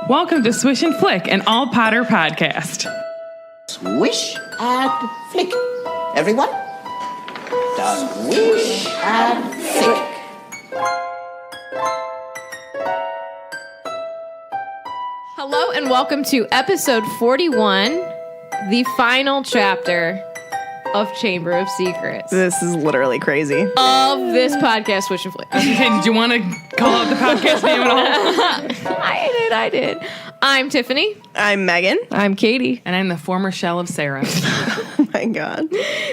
Welcome to Swish and Flick, an all-Potter podcast. Swish and flick. Everyone? Swish and flick. Hello and welcome to episode 41, the final chapter of Chamber of Secrets. This is literally crazy. Of this podcast, Swish and Flick. Okay, did you want to call out the podcast name at all? I did. I'm Tiffany. I'm Megan. I'm Katie. And I'm the former shell of Sarah. Oh my God.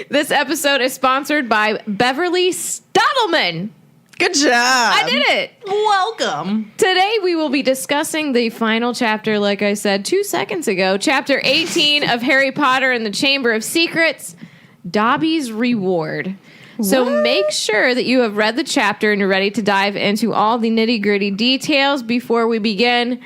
This episode is sponsored by Beverly Stottleman. Good job. I did it. Welcome. Today we will be discussing the final chapter, like I said 2 seconds ago, chapter 18 of Harry Potter and the Chamber of Secrets, Dobby's Reward. So make sure that you have read the chapter and you're ready to dive into all the nitty-gritty details before we begin.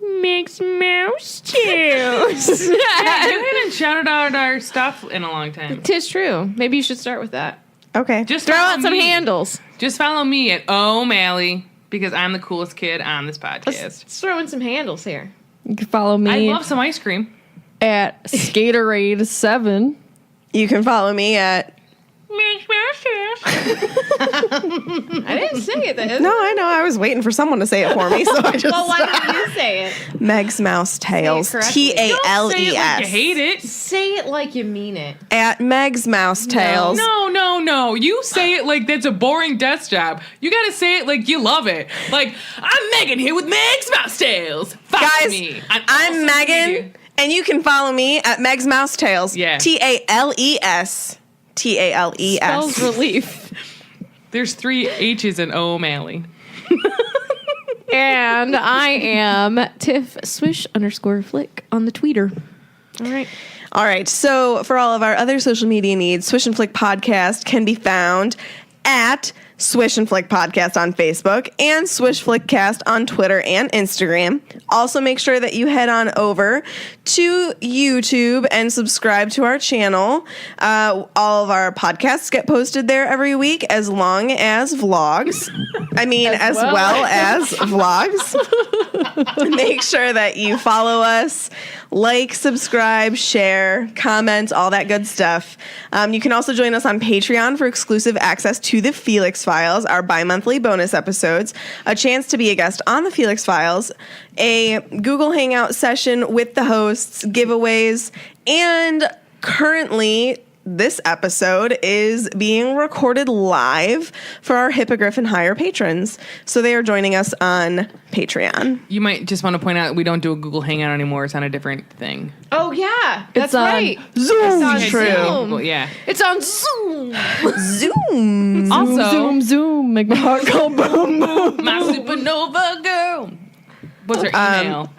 Mixed mouse tails. Yeah, you hadn't shouted out our stuff in a long time. Tis true. Maybe you should start with that. Okay. Just Throw follow out some me. handles. Just follow me at O'Malley because I'm the coolest kid on this podcast. Let's throw in some handles here. You can follow I me love some ice cream. at Skaterade 7. You can follow me at... I didn't say it. No, I know. I was waiting for someone to say it for me, so I just... Well, why don't you say it? Meg's Mouse Tails. correctly. Say it like Tales. you hate it. Say it like you mean it. At Meg's Mouse Tails. No. You say it like that's a boring desk job. You gotta say it like you love it. Like, I'm Megan here with Meg's Mouse Tales. Follow Guys, me on all I'm social Megan, media. and you can follow me at Meg's Mouse Tails. Yeah. Tales. Tales. Spells relief. There's 3 H's in O'Malley. And I am Tiff Swish _Flick on the Twitter. All right. All right, so for all of our other social media needs, Swish and Flick Podcast can be found at Swish and Flick Podcast on Facebook and Swish Flickcast on Twitter and Instagram. Also, make sure that you head on over to YouTube and subscribe to our channel. All of our podcasts get posted there every week, as long as vlogs. as well as vlogs. Make sure that you follow us, like, subscribe, share, comment, all that good stuff. You can also join us on Patreon for exclusive access to the Felix Files, our bi-monthly bonus episodes, a chance to be a guest on the Felix Files, a Google Hangout session with the hosts, giveaways, and currently this episode is being recorded live for our Hippogriff and Higher patrons. So they are joining us on Patreon. You might just want to point out we don't do a Google Hangout anymore. It's on a different thing. Oh, yeah. That's on right. Zoom. on True. Zoom. Well, yeah. It's on Zoom. Zoom. Also, Zoom, make my heart go boom, boom. my supernova girl. What's her email?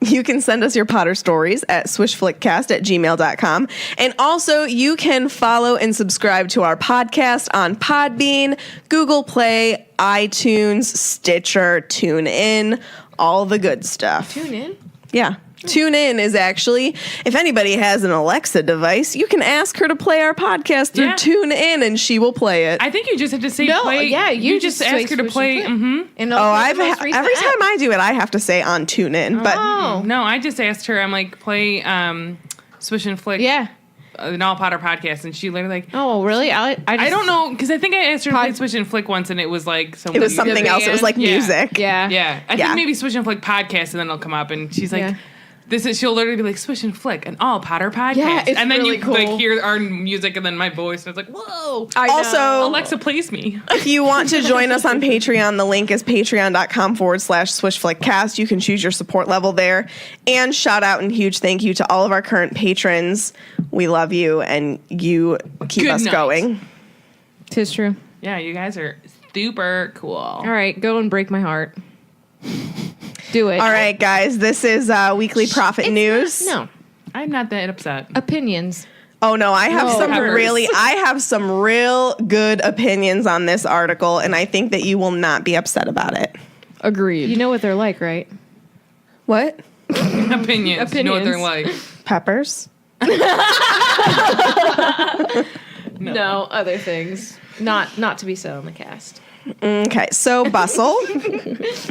You can send us your Potter stories at swishflickcast@gmail.com. And also, you can follow and subscribe to our podcast on Podbean, Google Play, iTunes, Stitcher, TuneIn, all the good stuff. Tune in. Yeah. TuneIn is actually, if anybody has an Alexa device, you can ask her to play our podcast through Yeah. TuneIn, and she will play it. I think you just have to say No, play. yeah, you just just ask say her to Swish play. and Flick. And Every time I do it, I have to say on TuneIn. But No, I just asked her. I'm like, play Swish and Flick. Yeah. An all Potter podcast, and she literally like. Oh, really? I I don't know, because I think I asked her to play Swish and Flick once, and it was like it was something else. It was like Yeah. music. Yeah. Yeah, I Yeah. think maybe Swish and Flick podcast, and then it'll come up, and she's like, Yeah. she'll literally be like, Swish and Flick, an all Potter podcast. Yeah, it's and then really you cool. like hear our music and then my voice, and it's like, whoa. Also, Alexa, please me. if you want to join us on Patreon, the link is patreon.com/swishflickcast. You can choose your support level there. And shout out and huge thank you to all of our current patrons. We love you, and you keep Good us night. going. Tis true. Yeah, you guys are super cool. All right, go and break my heart. Do it. All right, guys, this is Weekly Profit News. No. I'm not that upset. Opinions. Oh no, I have Peppers. I have some real good opinions on this article, and I think that you will not be upset about it. Agreed. You know what they're like, right? What? Opinions. You know what they're like. Peppers? No, other things. Not to be said on the cast. Okay, so Bustle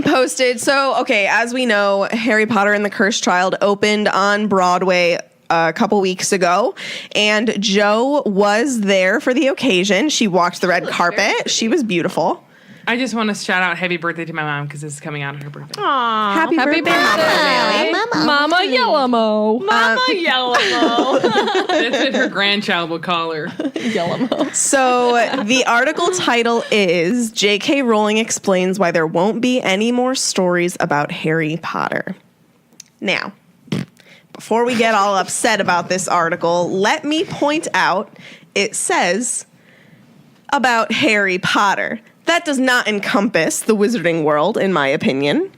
posted. So, okay, as we know, Harry Potter and the Cursed Child opened on Broadway a couple weeks ago, and Jo was there for the occasion. She walked the red carpet. She was beautiful. I just want to shout out happy birthday to my mom because this is coming out on her birthday. Aw. Happy birthday, Mama Yellamo. Mama Yellow. That's what her grandchild will call her. Yellamo. So the article title is J.K. Rowling explains why there won't be any more stories about Harry Potter. Now, before we get all upset about this article, let me point out it says about Harry Potter. That does not encompass the wizarding world, in my opinion.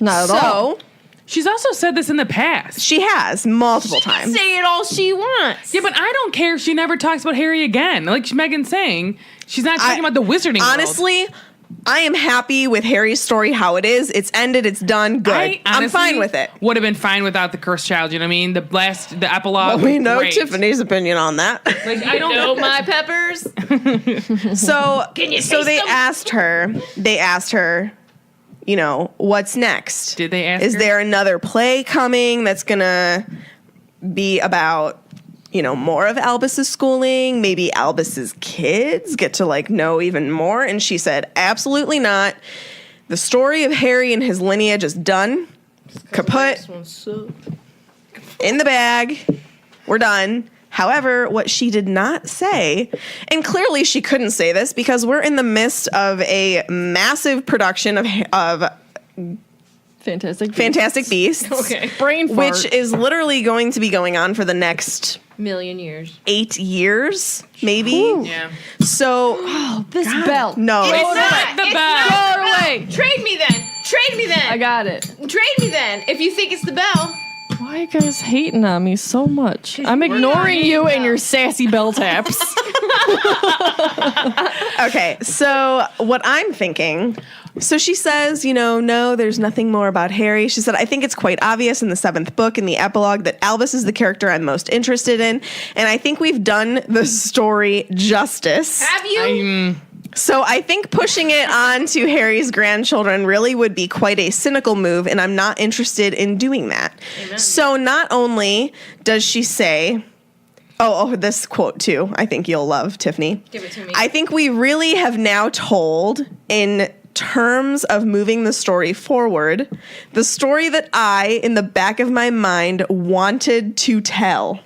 Not at all. So She's also said this in the past. she has multiple times. Say it all she wants. Yeah, but I don't care if she never talks about Harry again. Like Megan's saying, she's not talking about the wizarding world. Honestly, I am happy with Harry's story how it is. It's ended. It's done. Good. I I'm honestly fine with it. Would have been fine without the cursed child. You know what I mean? The epilogue. We know great. Tiffany's opinion on that. Like I don't know my peppers. So, Can you so taste they them? asked her, you know, what's next? Did they ask Is her? there another play coming that's gonna be about, you know, more of Albus's schooling? Maybe Albus's kids get to like know even more? And she said, absolutely not. The story of Harry and his lineage is done. Kaput. In the bag. We're done. However, what she did not say, and clearly she couldn't say this because we're in the midst of a massive production of Fantastic Beasts. Okay. Brain fart. Which is literally going to be going on for the next Million years. 8 years, maybe. Yeah. So, this belt. no. It's it's- not. the It's bell. not. Throw it away. Trade me then. Trade me then. I got it. Trade me then. If you think it's the bell. Why are you guys hating on me so much? I'm ignoring you and your sassy bell taps. Okay, so what I'm thinking, so she says, you know, no, there's nothing more about Harry. She said, I think it's quite obvious in the 7th book in the epilogue that Albus is the character I'm most interested in, and I think we've done the story justice. Have you? So I think pushing it on to Harry's grandchildren really would be quite a cynical move, and I'm not interested in doing that. Amen. So not only does she say, oh, this quote too, I think you'll love, Tiffany. Give it to me. I think we really have now told, in terms of moving the story forward, the story that I, in the back of my mind, wanted to tell.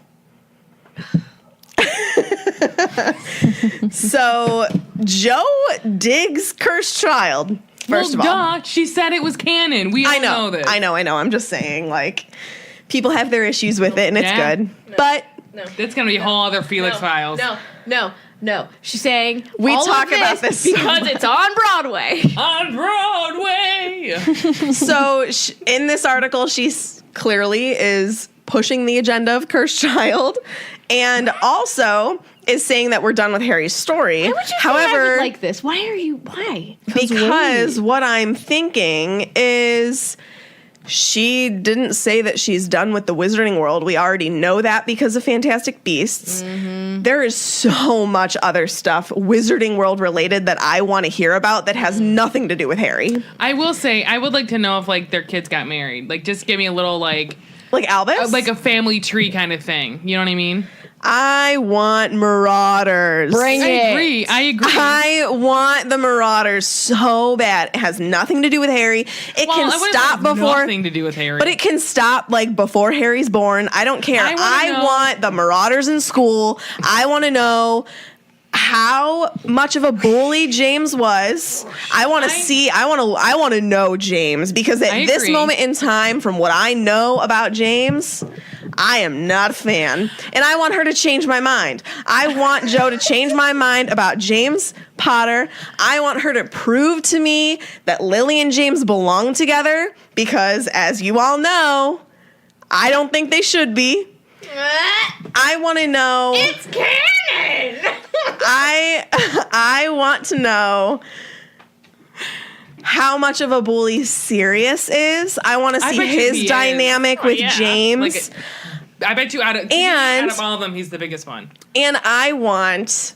So Jo digs Cursed Child. First of all, duh. She said it was canon. We all I know this. I know. I'm just saying, like, people have their issues with it, and it's Yeah. good. But That's gonna be a whole other Felix Files. No. She's saying We all talk of about this so because it's on Broadway. On Broadway. so in this article, she clearly is pushing the agenda of Cursed Child, and also is saying that we're done with Harry's story. Why would you However, like this? Why? because what I'm thinking is she didn't say that she's done with the wizarding world. We already know that because of Fantastic Beasts. Mm-hmm. There is so much other stuff wizarding world related that I want to hear about that has nothing to do with Harry. I will say, I would like to know if like their kids got married. Like, just give me a little like Albus? like a family tree kind of thing. You know what I mean? I want Marauders. Bring I it. agree. I want the Marauders so bad. It has nothing to do with Harry. It Well, can I wouldn't stop have before. nothing to do with Harry. But it can stop like before Harry's born. I don't care. I wanna I know- want the Marauders in school. I want to know how much of a bully James was. I want to see. I want to know James, because at I this agree. moment in time, from what I know about James, I am not a fan, and I want her to change my mind. I want Jo to change my mind about James Potter. I want her to prove to me that Lily and James belong together, because as you all know, I don't think they should be. I want to know. It's canon. I want to know how much of a bully Sirius is. I want to I see bet you his he is. dynamic with Yeah. James. Like, I bet you out of all of them, he's the biggest one. And I want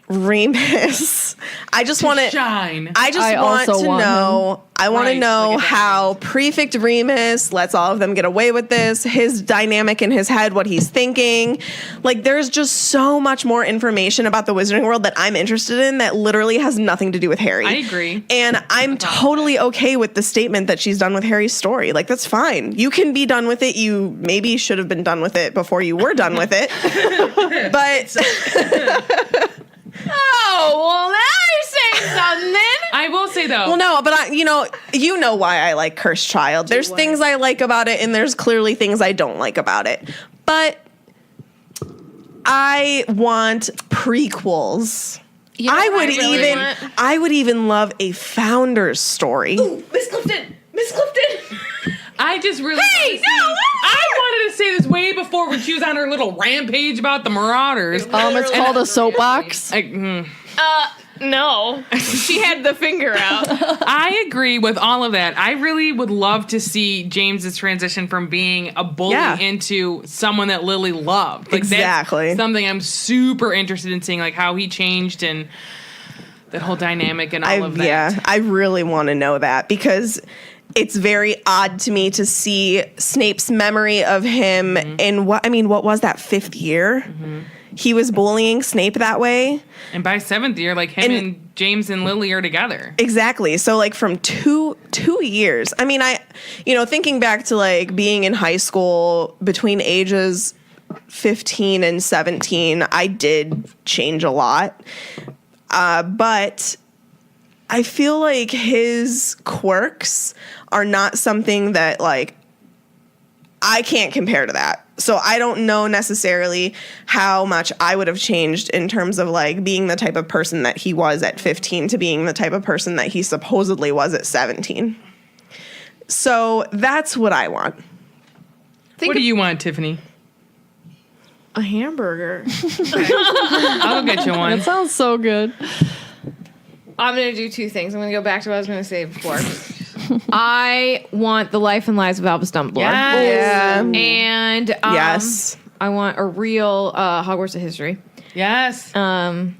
Remus. I just want to shine. I want also to want know. I want to Right, know like a how Prefect Remus lets all of them get away with this. His dynamic in his head, what he's thinking. Like, there's just so much more information about the Wizarding World that I'm interested in that literally has nothing to do with Harry. I agree. And I'm totally okay with the statement that she's done with Harry's story. Like, that's fine. You can be done with it. You maybe should have been done with it before you were done with it. But Oh, well, now you're saying something. I will say though. well, no, but you know why I like Cursed Child. There's things I like about it, and there's clearly things I don't like about it. But I want prequels. You know I what would really want? I would even love a Founder's story. Miss Clifton. I just really. Hey, wanted to see- no, I wanted to say this way before when she was on her little rampage about the Marauders. It's called a soapbox. No. She had the finger out. I agree with all of that. I really would love to see James's transition from being a bully into someone that Lily loved. Like, Exactly. That's something I'm super interested in seeing, like how he changed and that whole dynamic and all of that. Yeah, I really want to know that because it's very odd to me to see Snape's memory of him in what was that 5th year? He was bullying Snape that way. And by 7th year, like him and James and Lily are together. Exactly. So like from two years. I mean, thinking back to like being in high school between ages 15 and 17, I did change a lot. But I feel like his quirks are not something that like I can't compare to that. So I don't know necessarily how much I would have changed in terms of like being the type of person that he was at 15 to being the type of person that he supposedly was at 17. So that's what I want. What do you want, Tiffany? A hamburger. I'll go get you one. That sounds so good. I'm going to do 2 things. I'm going to go back to what I was going to say before. I want the life and lives of Albus Dumbledore. Yes. Yeah. And Yes. I want a real Hogwarts of history. Yes. And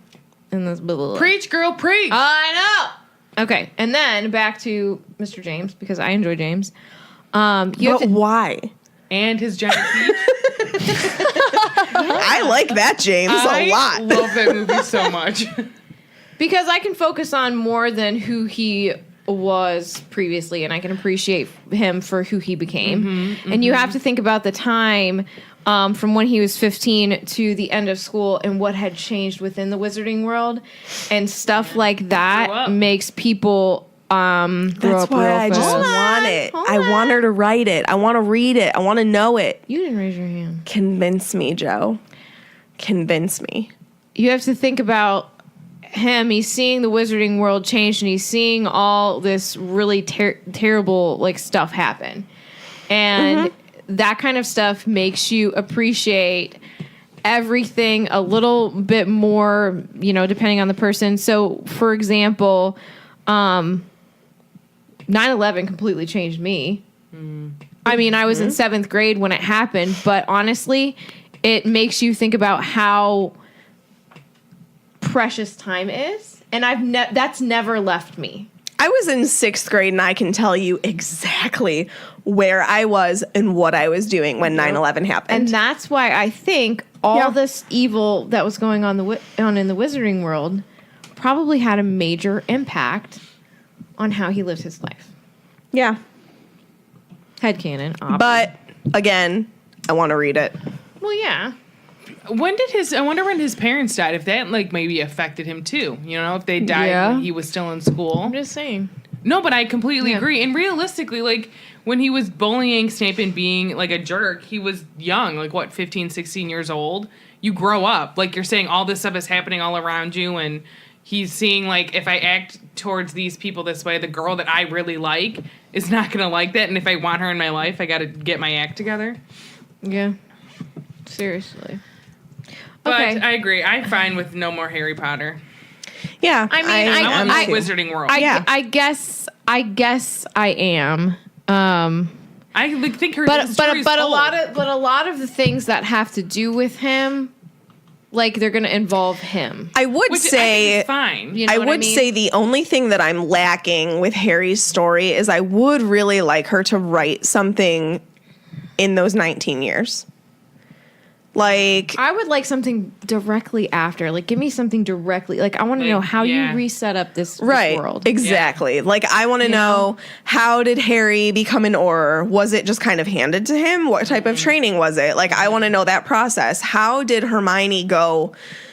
this blah, blah, blah. Preach, girl, preach. I know. Okay, and then back to Mr. James because I enjoy James. You have But to, why? And his giant peach. I like that James a lot. I love that movie so much. because I can focus on more than who he was previously, and I can appreciate him for who he became. And you have to think about the time from when he was 15 to the end of school and what had changed within the wizarding world, and stuff like Grow that up. makes people That's why I just Hold want on, it. hold I on. want her to write it. I want to read it. I want to know it. You didn't raise your hand. Convince me, Joe. Convince me. You have to think about him. He's seeing the wizarding world change, and he's seeing all this really terrible like stuff happen, and that kind of stuff makes you appreciate everything a little bit more, depending on the person. So, for example, 9/11 completely changed me. I mean, I was in 7th grade when it happened, but honestly, it makes you think about how precious time is, and that's never left me. I was in 6th grade, and I can tell you exactly where I was and what I was doing when 9/11 happened. And that's why I think all this evil that was going on in the wizarding world probably had a major impact on how he lived his life. yeah. Headcanon, obviously. But again, I want to read it. Well, yeah. I wonder when his parents died, if that like maybe affected him too. If they died Yeah. when he was still in school. I'm just saying. No, but I completely Yeah. agree. And realistically, like when he was bullying Snape and being like a jerk, he was young, like 15, 16 years old. You grow up. Like you're saying all this stuff is happening all around you, and he's seeing like if I act towards these people this way, the girl that I really like is not going to like that, and if I want her in my life, I got to get my act together. Yeah. Seriously. But Okay. I agree. I'm fine with no more Harry Potter. Yeah. I mean, I want am more too. Wizarding World. I guess I am. I think her But story's a old. lot of the things that have to do with him like they're going to involve him. I would Which I say think is fine. You know I what would mean? say the only thing that I'm lacking with Harry's story is I would really like her to write something in those 19 years. Like, I would like something directly after. Like, give me something directly. Like, I want to Like, know how yeah. you reset up this right, world. exactly. Like, I want to know, how did Harry become an Auror? Was it just kind of handed to him? What type of training was it? Like, I want to know that process. How did Hermione go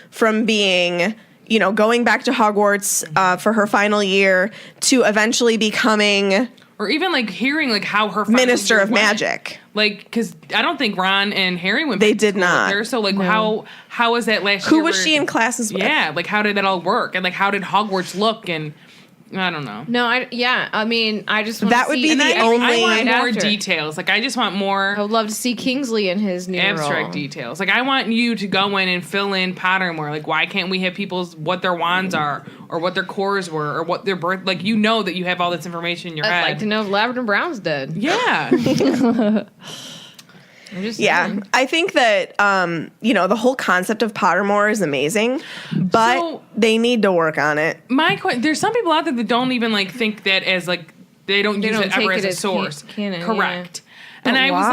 from being, you know, going back to Hogwarts for her final year to eventually becoming Or even like hearing like how her final Minister year of went. Magic? Like, because I don't think Ron and Harry went. They back to did school not. There, so like, how was that last year? Who was where- she in classes with? Yeah, like how did that all work? And like how did Hogwarts look? And I don't know. No, I mean, I just want That to would see be and the I only- want more after. details. Like I just want more I would love to see Kingsley in his new abstract role. details. Like I want you to go in and fill in Pottermore. Like why can't we have people's what their wands are or what their cores were or what their birth? Like you know that you have all this information in your I'd head. like to know if Lavender Brown's dead. Yeah. I'm just Yeah, saying. I think that you know, the whole concept of Pottermore is amazing, but So- they need to work on it. There's some people out there that don't even like think that as like they don't use don't it ever take as it a as source. canon, Correct. And But I was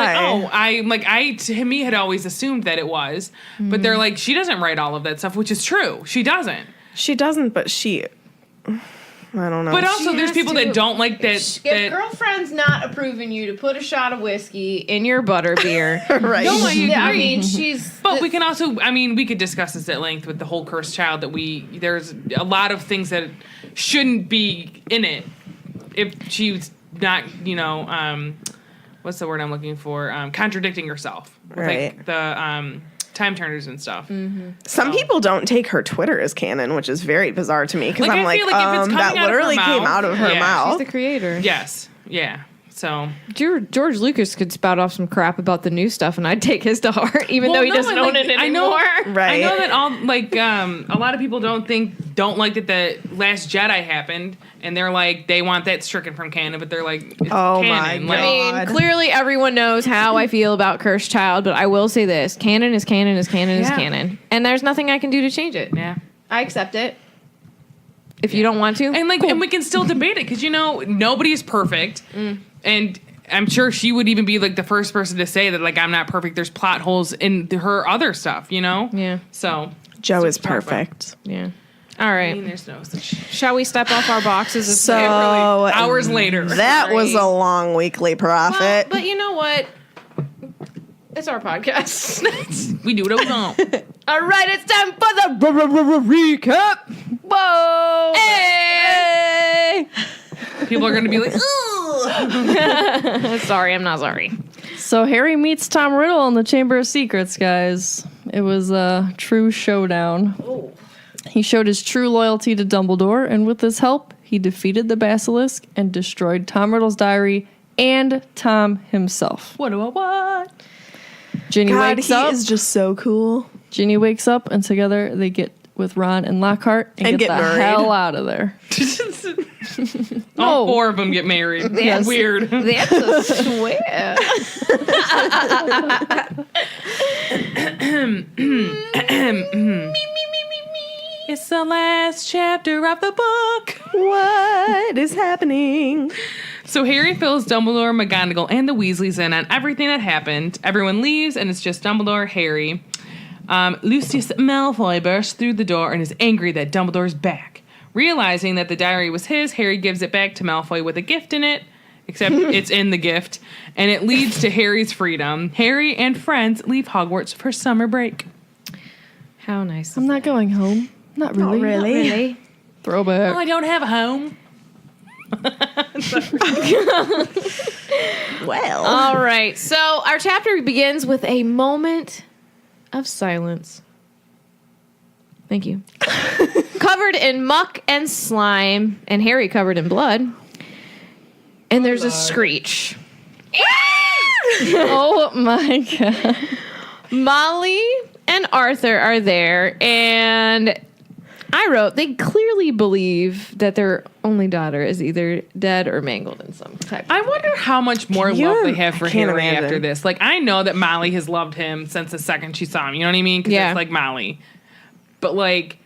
why? like, I to me had always assumed that it was, but they're like, she doesn't write all of that stuff, which is true. She doesn't. She doesn't, but she, I don't know. But also, She there's has people to. that don't like that. If that girlfriend's not approving you to put a shot of whiskey in your butterbeer, right? No, I yeah, I agree. mean, she's. But we can also, I mean, we could discuss this at length with the whole cursed child. There's a lot of things that shouldn't be in it if she's not, you know, what's the word I'm looking for? Contradicting herself. With, Right. like the time turners and stuff. Some people don't take her Twitter as canon, which is very bizarre to me because Like, I'm I like, feel like if it's coming that out of her literally came mouth, out of her yeah. mouth. She's the creator. Yes. Yeah. So. George Lucas could spout off some crap about the new stuff, and I'd take his to heart, even though he no, doesn't and, own like, it I know, anymore. Right. I know that all like a lot of people don't like that the Last Jedi happened, and they're like they want that stricken from canon, but they're like, it's Oh canon. my Like, I mean, God. clearly everyone knows how I feel about Cursed Child, but I will say this: canon is canon is canon is Yeah. canon, and there's nothing I can do to change it. yeah. I accept it. If you don't want to, And like, and we can still debate it because you know nobody is perfect, and I'm sure she would even be like the first person to say that like I'm not perfect. There's plot holes in her other stuff, you know. Yeah. So Joe is talk about. perfect. yeah. All I right. mean, there's no such. Shall we step off our boxes? Of So Hours later. that was a Sorry. long weekly well, profit. but you know what? It's our podcast. We do what we want. All right, it's time for the recap. Whoa! Hey! People are gonna be like, Sorry, I'm not sorry. So Harry meets Tom Riddle in the Chamber of Secrets, guys. It was a true showdown. He showed his true loyalty to Dumbledore, and with his help, he defeated the Basilisk and destroyed Tom Riddle's diary and Tom himself. what? Ginny God, wakes he up. is just so cool. Ginny wakes up, and together they get with Ron and Lockhart and, get the married. hell out of there. All four of them get married. Yes. Weird. That's a swear. It's the last chapter of the book. What is happening? So Harry fills Dumbledore, McGonagall, and the Weasleys in on everything that happened. Everyone leaves, and it's just Dumbledore, Harry. Lucius Malfoy bursts through the door and is angry that Dumbledore's back. Realizing that the diary was his, Harry gives it back to Malfoy with a gift in it, except it's in the gift, and it leads to Harry's freedom. Harry and friends leave Hogwarts for summer break. How nice. I'm not going home. Not really. Really? Throwback. Oh, I don't have a home. Well, All right. So our chapter begins with a moment of silence. Thank you. Covered in muck and slime, and Harry covered in blood. And there's a screech. Oh my god. Molly and Arthur are there, and I wrote, they clearly believe that they're only daughter is either dead or mangled in some type. I wonder how much more Can you love they have for I can't Harry imagine. after this. Like, I know that Molly has loved him since the second she saw him. You know what I mean? Because Yeah. it's like Molly. But, like,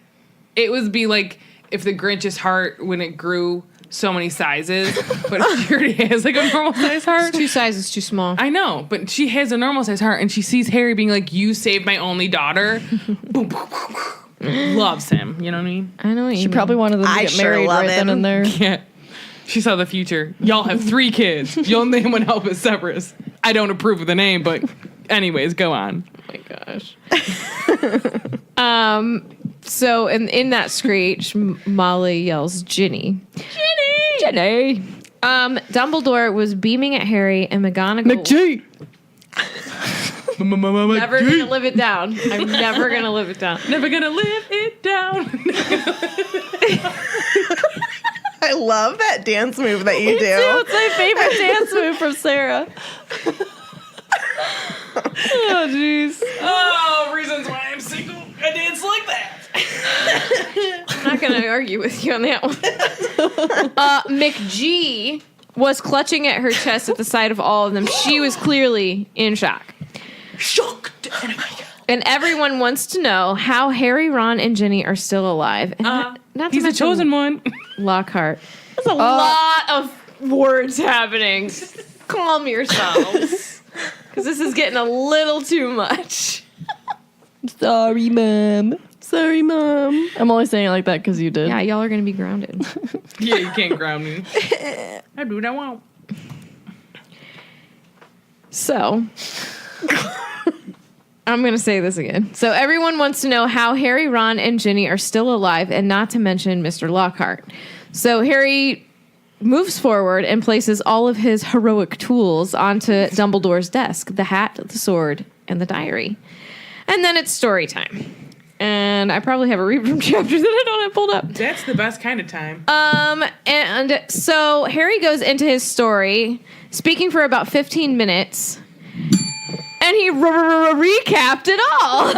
it would be like if the Grinch's heart, when it grew so many sizes, but she already has, like, a normal size heart. Two sizes too small. I know, but she has a normal size heart, and she sees Harry being like, "You saved my only daughter." Boom, boom, boom, boom. Loves him. You know what I mean? I know what you She mean. probably wanted them to I get sure married love right then him. and there. Yeah. She saw the future. Y'all have 3 kids. You'll name one Albus Severus. I don't approve of the name, but anyways, go on. Oh my gosh. So in that screech, Molly yells, "Ginny! Ginny! Ginny!" Dumbledore was beaming at Harry, and McGonagall McGee! never gonna live it down. I'm never gonna live it down. Never gonna live it down. I love that dance move that you do. It's my favorite dance move from Sarah. Oh, jeez. Oh, reasons why I'm single. I dance like that. I'm not gonna argue with you on that one. McG was clutching at her chest at the sight of all of them. She was clearly in shock. Shocked. And everyone wants to know how Harry, Ron, and Ginny are still alive. And not to He's a mention chosen one. Lockhart. There's a lot of words happening. Calm yourselves. Because this is getting a little too much. Sorry, Mom. Sorry, Mom. I'm only saying it like that because you did. Yeah, y'all are going to be grounded. Yeah, you can't ground me. I do what I want. So, I'm going to say this again. So, everyone wants to know how Harry, Ron, and Ginny are still alive, and not to mention Mr. Lockhart. So, Harry moves forward and places all of his heroic tools onto Dumbledore's desk: the hat, the sword, and the diary. And then it's story time. And I probably have a read from chapter that I don't have pulled up. That's the best kind of time. And so Harry goes into his story, speaking for about 15 minutes, and he recapped it all.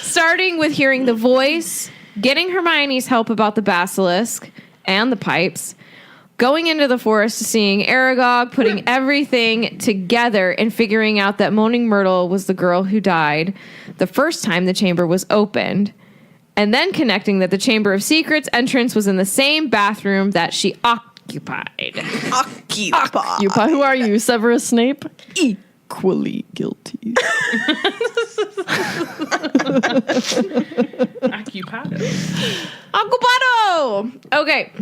Starting with hearing the voice, getting Hermione's help about the basilisk and the pipes, going into the forest to seeing Aragog, putting everything together and figuring out that Moaning Myrtle was the girl who died the first time the chamber was opened, and then connecting that the Chamber of Secrets entrance was in the same bathroom that she occupied. Occupy. Who are you, Severus Snape? Equally guilty. Occupado! Okay.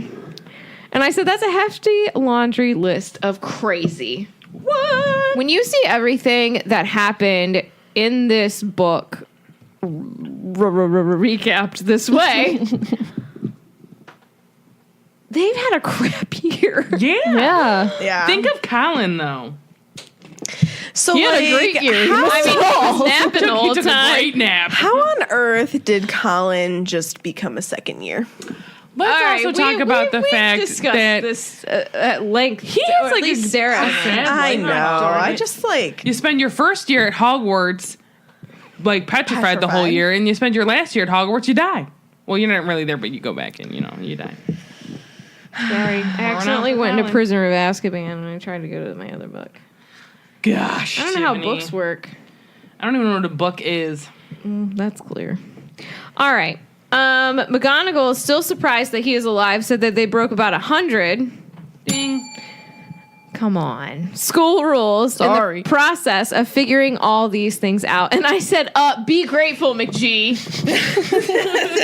And I said, that's a hefty laundry list of crazy. What? When you see everything that happened in this book recapped this way, they've had a crap year. Yeah. Yeah. Think of Colin, though. So He had a like, great year. How, I mean, he was napping the He whole took a time. great nap. how on earth did Colin just become a second year? Let's All right, also talk about the we've fact discussed that this at length. he or has at like least Sarah. a and I. sad I life. know. Darn I it. just like You spend your first year at Hogwarts, like petrified the whole Petrified. year, and you spend your last year at Hogwarts, you die. Well, you're not really there, but you go back and, you die. Sorry, I accidentally went into Prisoner of Azkaban and I tried to go to my other book. Gosh. I don't know how Tiffany. books work. I don't even know what a book is. That's clear. All right. McGonagall is still surprised that he is alive, said that they broke about 100. Ding. Come on. School rules Sorry. in the process of figuring all these things out. And I said, be grateful, McG.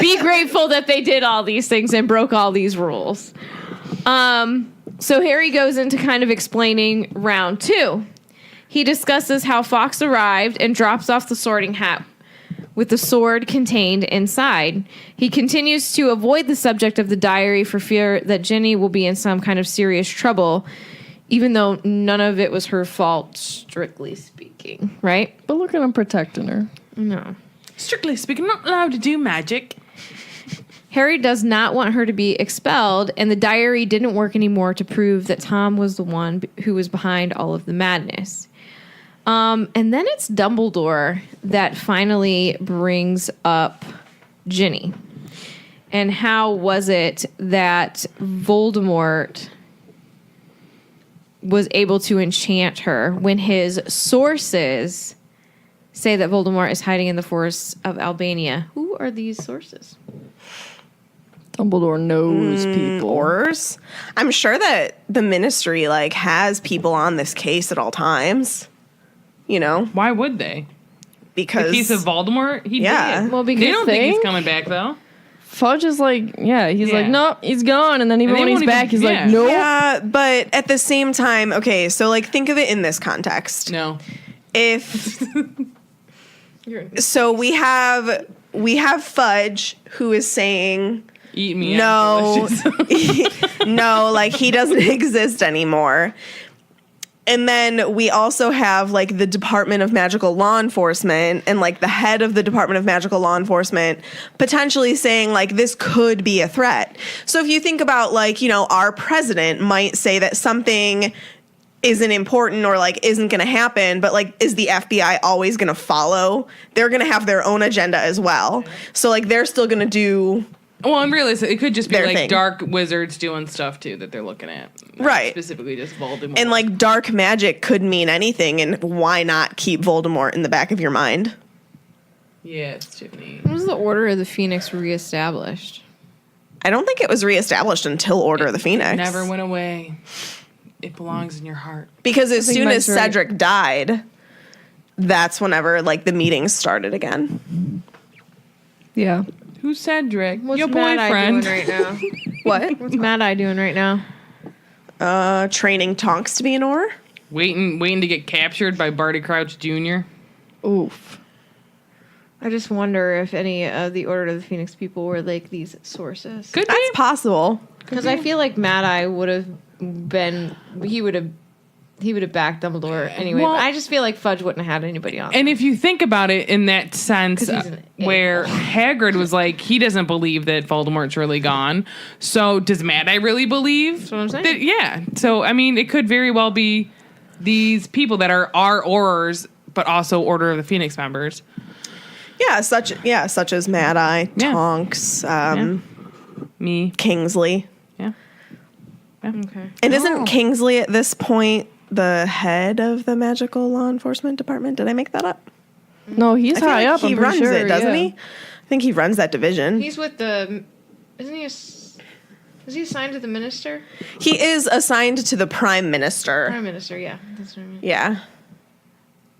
Be grateful that they did all these things and broke all these rules. So Harry goes into kind of explaining round 2. He discusses how Fawkes arrived and drops off the sorting hat with the sword contained inside. He continues to avoid the subject of the diary for fear that Ginny will be in some kind of serious trouble, even though none of it was her fault, strictly speaking, right? But look at him protecting her. No. Strictly speaking, not allowed to do magic. Harry does not want her to be expelled, and the diary didn't work anymore to prove that Tom was the one who was behind all of the madness. And then it's Dumbledore that finally brings up Ginny. And how was it that Voldemort was able to enchant her when his sources say that Voldemort is hiding in the forests of Albania? Who are these sources? Dumbledore knows people. Ors. I'm sure that the Ministry like has people on this case at all times. You know, Why would they? because The case of Voldemort? He Yeah. did. Well, because They don't think he's think? coming back, though. Fudge is like, he's like, Yeah. nope, he's gone. And then even And they when he's won't back, even- he's yeah. like, nope. yeah, but at the same time, okay, so like think of it in this context. No. If so, we have Fudge who is saying Eat me. no, I'm delicious. no, like he doesn't exist anymore. And then we also have like the Department of Magical Law Enforcement and like the head of the Department of Magical Law Enforcement potentially saying like this could be a threat. So if you think about like, you know, our president might say that something isn't important or like isn't going to happen, but like is the FBI always going to follow? They're going to have their own agenda as well. So like they're still going to do Well, and realistic, it could just be Their like thing. dark wizards doing stuff too that they're looking at. Not Right. Specifically just Voldemort. and like dark magic could mean anything, and why not keep Voldemort in the back of your mind? Yeah, it's Tiffany. When was the Order of the Phoenix reestablished? I don't think it was reestablished until Order of the Phoenix. Never went away. It belongs in your heart. Because as think soon as Mike's right. Cedric died, that's whenever like the meetings started again. Yeah. Who's Cedric? What's Your Mad Eye boyfriend. doing right now? What? What's Mad Eye doing right now? Training Tonks to be an Auror? waiting to get captured by Barty Crouch Jr. Oof. I just wonder if any of the Order of the Phoenix people were like these sources. Could That's be. possible. Because I feel like Mad Eye would have been, he would have backed Dumbledore anyway. Well- But I just feel like Fudge wouldn't have had anybody on. And if you think about it in that sense, 'Cause he's an where Hagrid was like, he doesn't believe that Voldemort's really gone. So does Mad Eye really believe? That's what I'm saying. that- yeah. So, I mean, it could very well be these people that are Aurors, but also Order of the Phoenix members. Yeah, such as Mad Eye, Yeah. Tonks, Me. Kingsley. Yeah. Okay. And isn't Kingsley at this point the head of the Magical Law Enforcement Department? Did I make that up? No, he's I feel high like up. he I'm pretty runs sure, it, doesn't yeah. he? I think he runs that division. He's with the, isn't he is he assigned to the minister? He is assigned to the Prime Minister. Prime Minister, yeah. That's what I mean. Yeah.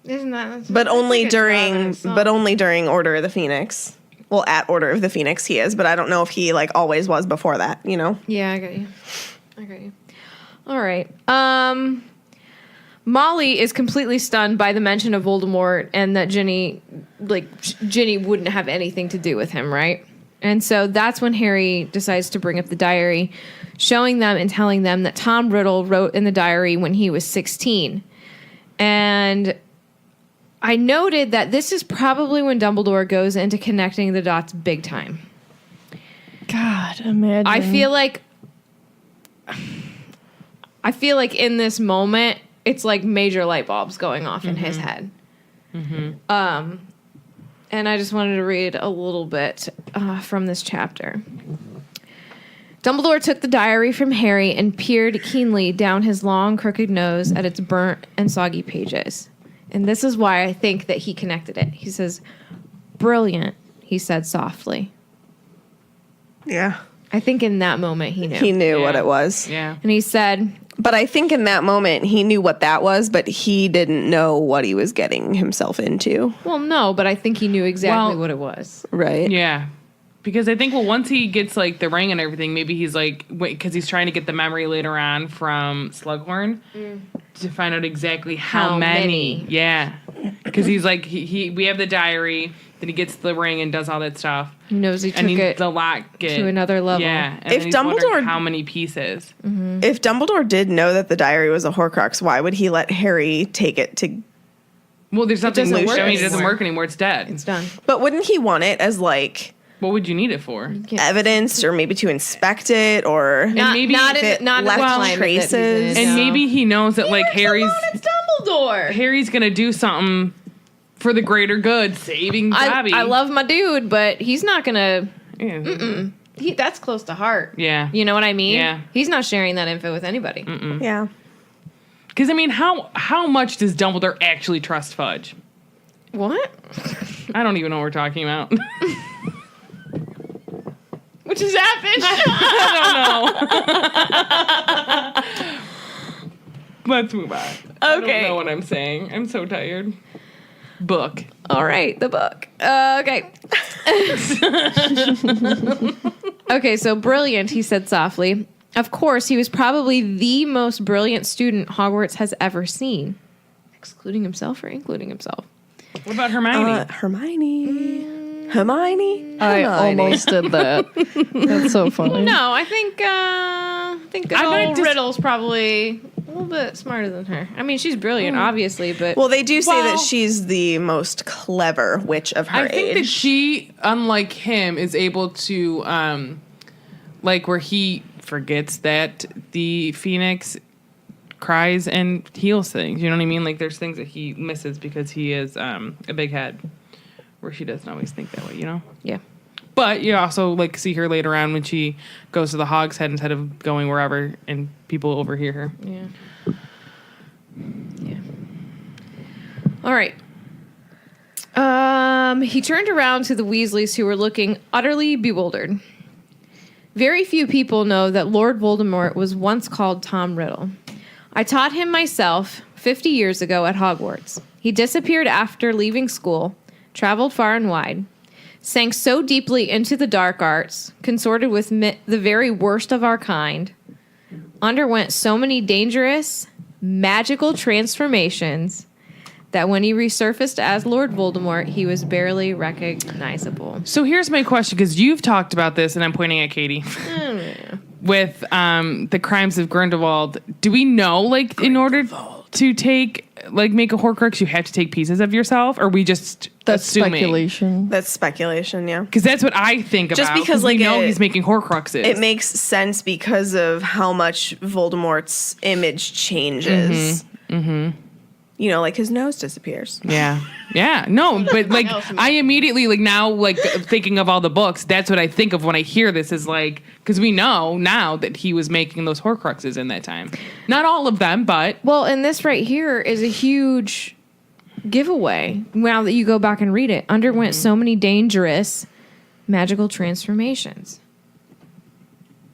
Isn't that? But that's only like a job in during itself. Order of the Phoenix. Well, at Order of the Phoenix he is, but I don't know if he like always was before that, you know? Yeah, I got you. All right. Molly is completely stunned by the mention of Voldemort and that Ginny wouldn't have anything to do with him, right? And so that's when Harry decides to bring up the diary, showing them and telling them that Tom Riddle wrote in the diary when he was 16. And I noted that this is probably when Dumbledore goes into connecting the dots big time. God, imagine. I feel like in this moment, it's like major light bulbs going off in his head. And I just wanted to read a little bit from this chapter. Dumbledore took the diary from Harry and peered keenly down his long, crooked nose at its burnt and soggy pages. And this is why I think that he connected it. He says, "Brilliant," he said softly. Yeah. I think in that moment he knew. He knew what Yeah. it was. Yeah. And he said, But I think in that moment he knew what that was, but he didn't know what he was getting himself into. well, no, but I think he knew exactly Well- what it was. Right? Yeah. Because I think, well, once he gets, like, the ring and everything, maybe he's, like, because he's trying to get the memory later on from Slughorn to find out exactly how How many. many. Yeah. Because he's, like, we have the diary, then he gets the ring and does all that stuff. He knows he took And it the locket. to another level. Yeah. And If then he's wondering Dumbledore- how many pieces. If Dumbledore did know that the diary was a Horcrux, why would he let Harry take it to... Well, there's nothing. doesn't work I mean, it doesn't anymore. work anymore. It's dead. It's done. But wouldn't he want it as, like, What would you need it for? evidence or maybe to inspect it or... Not, maybe not if in, it not in the left climate that he's traces. in, And no. maybe he knows that, like, Harry's Dumbledore. gonna do something for the greater good, saving Dobby. I love my dude, but he's not gonna. Yeah. that's close to heart. Yeah. You know what I mean? Yeah. He's not sharing that info with anybody. Yeah. Because, I mean, how much does Dumbledore actually trust Fudge? What? I don't even know what we're talking about. Which is happened. I don't know. Let's move on. I don't know what I'm saying. I'm so tired. Book. All right, the book. Okay. Okay, so brilliant, he said softly. Of course, he was probably the most brilliant student Hogwarts has ever seen. Excluding himself or including himself? What about Hermione? Hermione. I almost did that. That's so funny. No, I think good old Riddle's probably a little bit smarter than her. I mean, she's brilliant, obviously, but Well, they do say that she's the most clever witch of her I think age. that she, unlike him, is able to, like where he forgets that the Phoenix cries and heals things. You know what I mean? Like there's things that he misses because he is a big head, where she doesn't always think that way. You know? yeah. But you also like see her later on when she goes to the Hog's Head instead of going wherever, and people overhear her. Yeah. Yeah. All right. He turned around to the Weasleys, who were looking utterly bewildered. Very few people know that Lord Voldemort was once called Tom Riddle. I taught him myself 50 years ago at Hogwarts. He disappeared after leaving school, traveled far and wide, sank so deeply into the dark arts, consorted with the very worst of our kind, underwent so many dangerous, magical transformations that when he resurfaced as Lord Voldemort, he was barely recognizable. So here's my question, because you've talked about this, and I'm pointing at Katie. With the crimes of Grindelwald, do we know, like, in order to make a Horcrux, you have to take pieces of yourself, or are we just That's assuming? speculation. That's speculation, yeah. Because that's what I think Just about. because, we like, know it- he's making Horcruxes. It makes sense because of how much Voldemort's image changes. You know, like his nose disappears. Yeah. Yeah. No, but like I immediately like now like thinking of all the books, that's what I think of when I hear this is like, because we know now that he was making those Horcruxes in that time. Not all of them, but Well, and this right here is a huge giveaway. Now that you go back and read it, underwent so many dangerous magical transformations.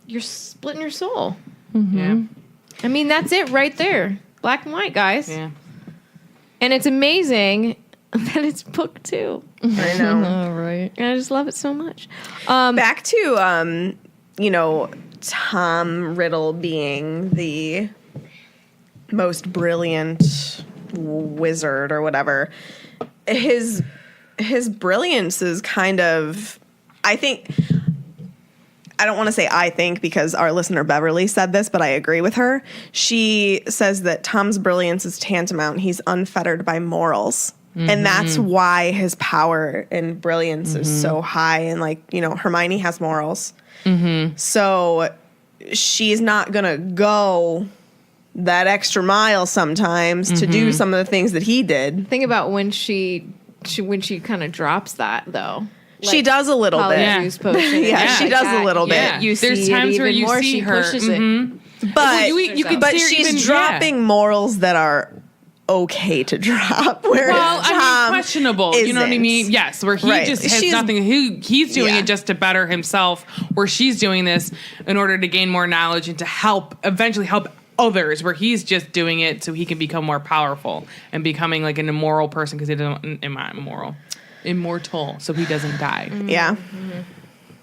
You're splitting your soul. yeah. I mean, that's it right there. Black and white, guys. Yeah. And it's amazing that it's book 2. I know. All right. And I just love it so much. Back to, you know, Tom Riddle being the most brilliant wizard or whatever. His brilliance is kind of, I don't want to say I think because our listener Beverly said this, but I agree with her. She says that Tom's brilliance is tantamount. He's unfettered by morals. And that's why his power and brilliance is so high. And like, you know, Hermione has morals. So she's not going to go that extra mile sometimes to do some of the things that he did. Think about when she kind of drops that, though. She does a little bit. Yeah. Polyjuice potion. Yeah, she does a little bit. Yeah. You There's see it times where even you more, see she her. pushes it. But Well, you can but see her she's even- dropping morals that are okay to drop. Whereas Well, I mean, Tom questionable. You know what I isn't. mean? Yes, where he Right. just has She's- nothing. He's doing Yeah. it just to better himself, where she's doing this in order to gain more knowledge and to eventually help others, where he's just doing it so he can become more powerful and becoming like an immoral person because he doesn't, immortal, so he doesn't die. Yeah.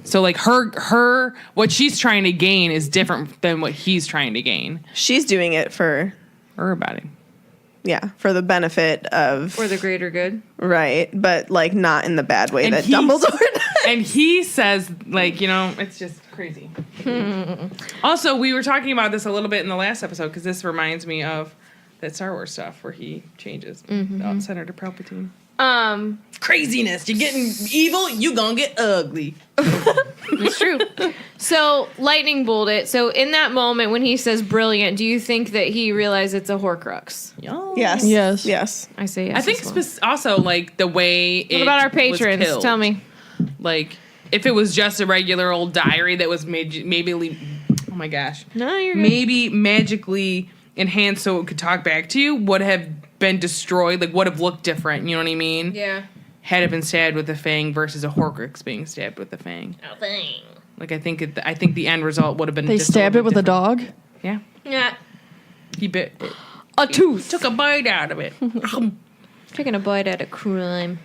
So like her, what she's trying to gain is different than what he's trying to gain. She's doing it for Everybody. for the benefit of For the greater good. right, but like not in the bad way And that he's- Dumbledore does. And he says, like, you know, it's just crazy. Also, we were talking about this a little bit in the last episode because this reminds me of that Star Wars stuff where he changes Senator Palpatine. Craziness. You're getting evil, you gonna get ugly. It's true. So, lightning bolt it. So, in that moment when he says brilliant, do you think that he realized it's a Horcrux? Yes. Yes. Yes. I say yes. I think as well. also, like, the way What about our patrons? Tell me. Like, if it was just a regular old diary that was maybe oh my gosh. No, you're good. Maybe magically enhanced so it could talk back to you, would have been destroyed, like would have looked different, you know what I mean? Yeah. Had it been stabbed with a fang versus a Horcrux being stabbed with a fang. Oh, thing. Like I think the end result would have been They just stabbed it with a different. dog. Yeah. Yeah. He bit A tooth. took a bite out of it. Taking a bite at a crime.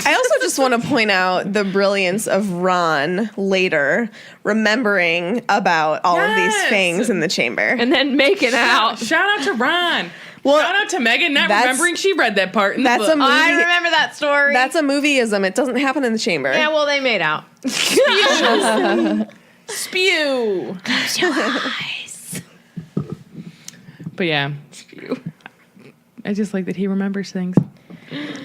I also just want to point out the brilliance of Ron later remembering about all of these Yes. fangs in the chamber. And then making out. Shout out to Ron. Well, Shout out to Megan not that's- remembering she read that part in the that's book. a movie. I remember that story. That's a movieism. It doesn't happen in the chamber. yeah, well, they made out. Spew. But yeah. I just like that he remembers things.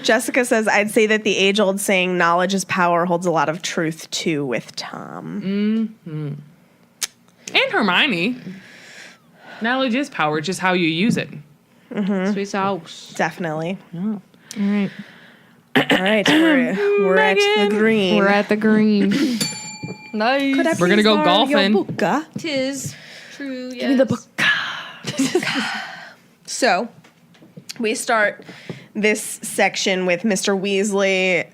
Jessica says, I'd say that the age-old saying, knowledge is power, holds a lot of truth, too, with Tom. And Hermione. Knowledge is power, just how you use it. Sweet sauce. Definitely. All right. All right, we're at the green. We're at the green. Nice. We're gonna go golfing. Tis true, yes. Give me the book. So, we start this section with Mr. Weasley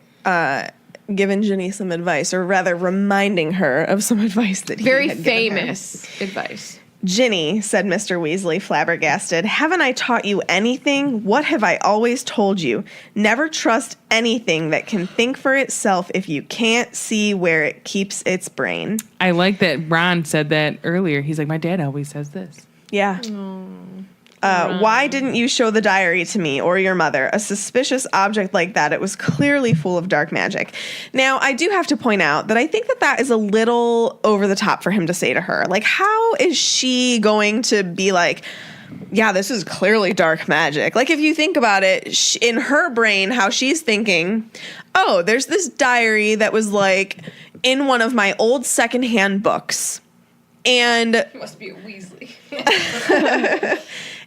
giving Ginny some advice, or rather reminding her of some advice that he Very had given her. famous advice. Ginny, said Mr. Weasley, flabbergasted, haven't I taught you anything? What have I always told you? Never trust anything that can think for itself if you can't see where it keeps its brain. I like that Ron said that earlier. He's like, my dad always says this. Yeah. Why didn't you show the diary to me or your mother? A suspicious object like that, it was clearly full of dark magic. Now, I do have to point out that I think that that is a little over the top for him to say to her. Like, how is she going to be like, yeah, this is clearly dark magic? Like, if you think about it, in her brain, how she's thinking, oh, there's this diary that was like in one of my old secondhand books. And Must be a Weasley.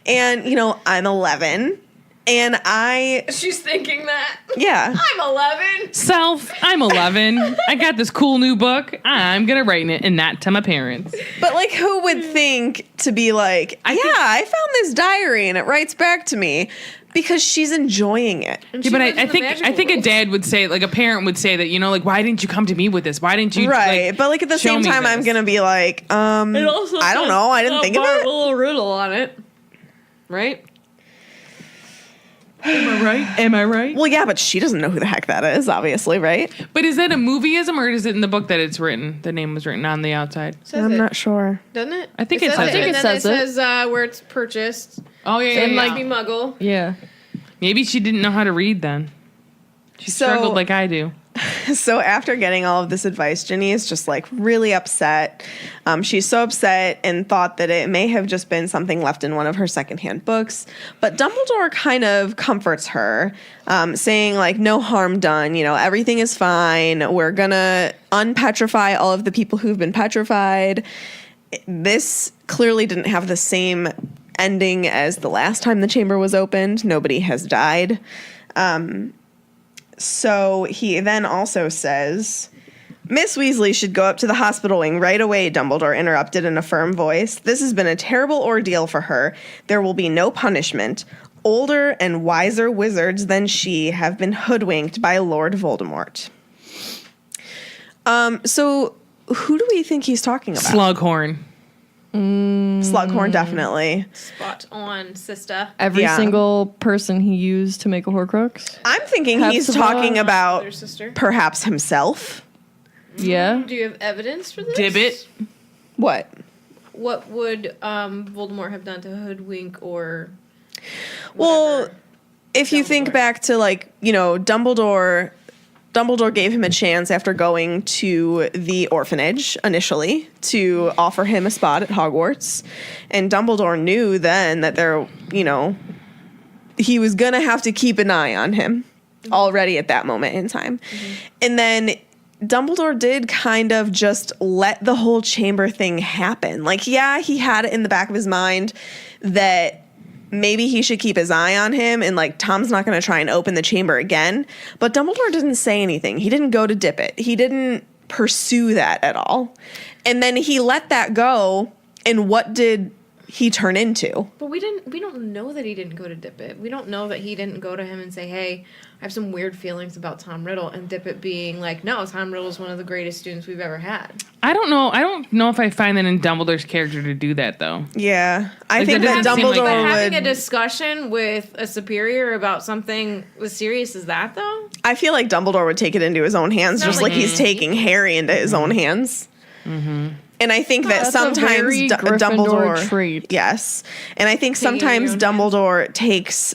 And, you know, I'm 11, and She's thinking that. yeah. I'm 11. I'm 11. I got this cool new book. I'm going to write it and that to my parents. But, like, who would think to be like, I found this diary, and it writes back to me, because she's enjoying it. Yeah, but I think a dad would say, like a parent would say that, you know, like, why didn't you come to me with this? Why didn't you, Right, like, but, like, at the show same me time, I'm this? going to be like, I don't know, I didn't think of it. A little riddle on it. Right? Am I right? Well, yeah, but she doesn't know who the heck that is, obviously, right? But is that a movieism or is it in the book that it's written? The name was written on the outside. I'm not sure. Doesn't it? I think it says I it. think It and then says it it. says where it's purchased. Oh, yeah, It yeah, might yeah. be Muggle. Yeah. Maybe she didn't know how to read then. She struggled like I do. So after getting all of this advice, Ginny is just like really upset. She's so upset and thought that it may have just been something left in one of her secondhand books. But Dumbledore kind of comforts her, saying like, no harm done. You know, everything is fine. We're gonna unpetrify all of the people who've been petrified. This clearly didn't have the same ending as the last time the chamber was opened. Nobody has died. So he then also says, Miss Weasley should go up to the hospital wing right away, Dumbledore interrupted in a firm voice. This has been a terrible ordeal for her. There will be no punishment. Older and wiser wizards than she have been hoodwinked by Lord Voldemort. So who do we think he's talking about? Slughorn. Slughorn, definitely. Spot on, sister. Every Yeah. single person he used to make a Horcrux. I'm thinking he's Hepzibah, talking about Their sister. perhaps himself. Yeah. Do you have evidence for this? Dibbit. What? What would Voldemort have done to hoodwink or? Well, whatever? if you think Dumbledore. back to like, you know, Dumbledore gave him a chance after going to the orphanage initially to offer him a spot at Hogwarts. And Dumbledore knew then that there, you know, he was going to have to keep an eye on him already at that moment in time. And then Dumbledore did kind of just let the whole chamber thing happen. Like, yeah, he had it in the back of his mind that maybe he should keep his eye on him and like Tom's not going to try and open the chamber again. But Dumbledore didn't say anything. He didn't go to dip it. He didn't pursue that at all. And then he let that go, and what did he turn into? But we don't know that he didn't go to Dippet. We don't know that he didn't go to him and say, hey, I have some weird feelings about Tom Riddle, and Dippet being like, no, Tom Riddle is one of the greatest students we've ever had. I don't know if I find that in Dumbledore's character to do that, though. Yeah. I Like, think that that doesn't seem like Dumbledore that. would... Having a discussion with a superior about something as serious as that, though? I feel like Dumbledore would take it into his own hands, It's not just like he's taking Harry into his own hands. Mm-hmm. And I think that That's a sometimes very Gryffindor Dumbledore trait. Yes, and I think Taking it sometimes into your own Dumbledore takes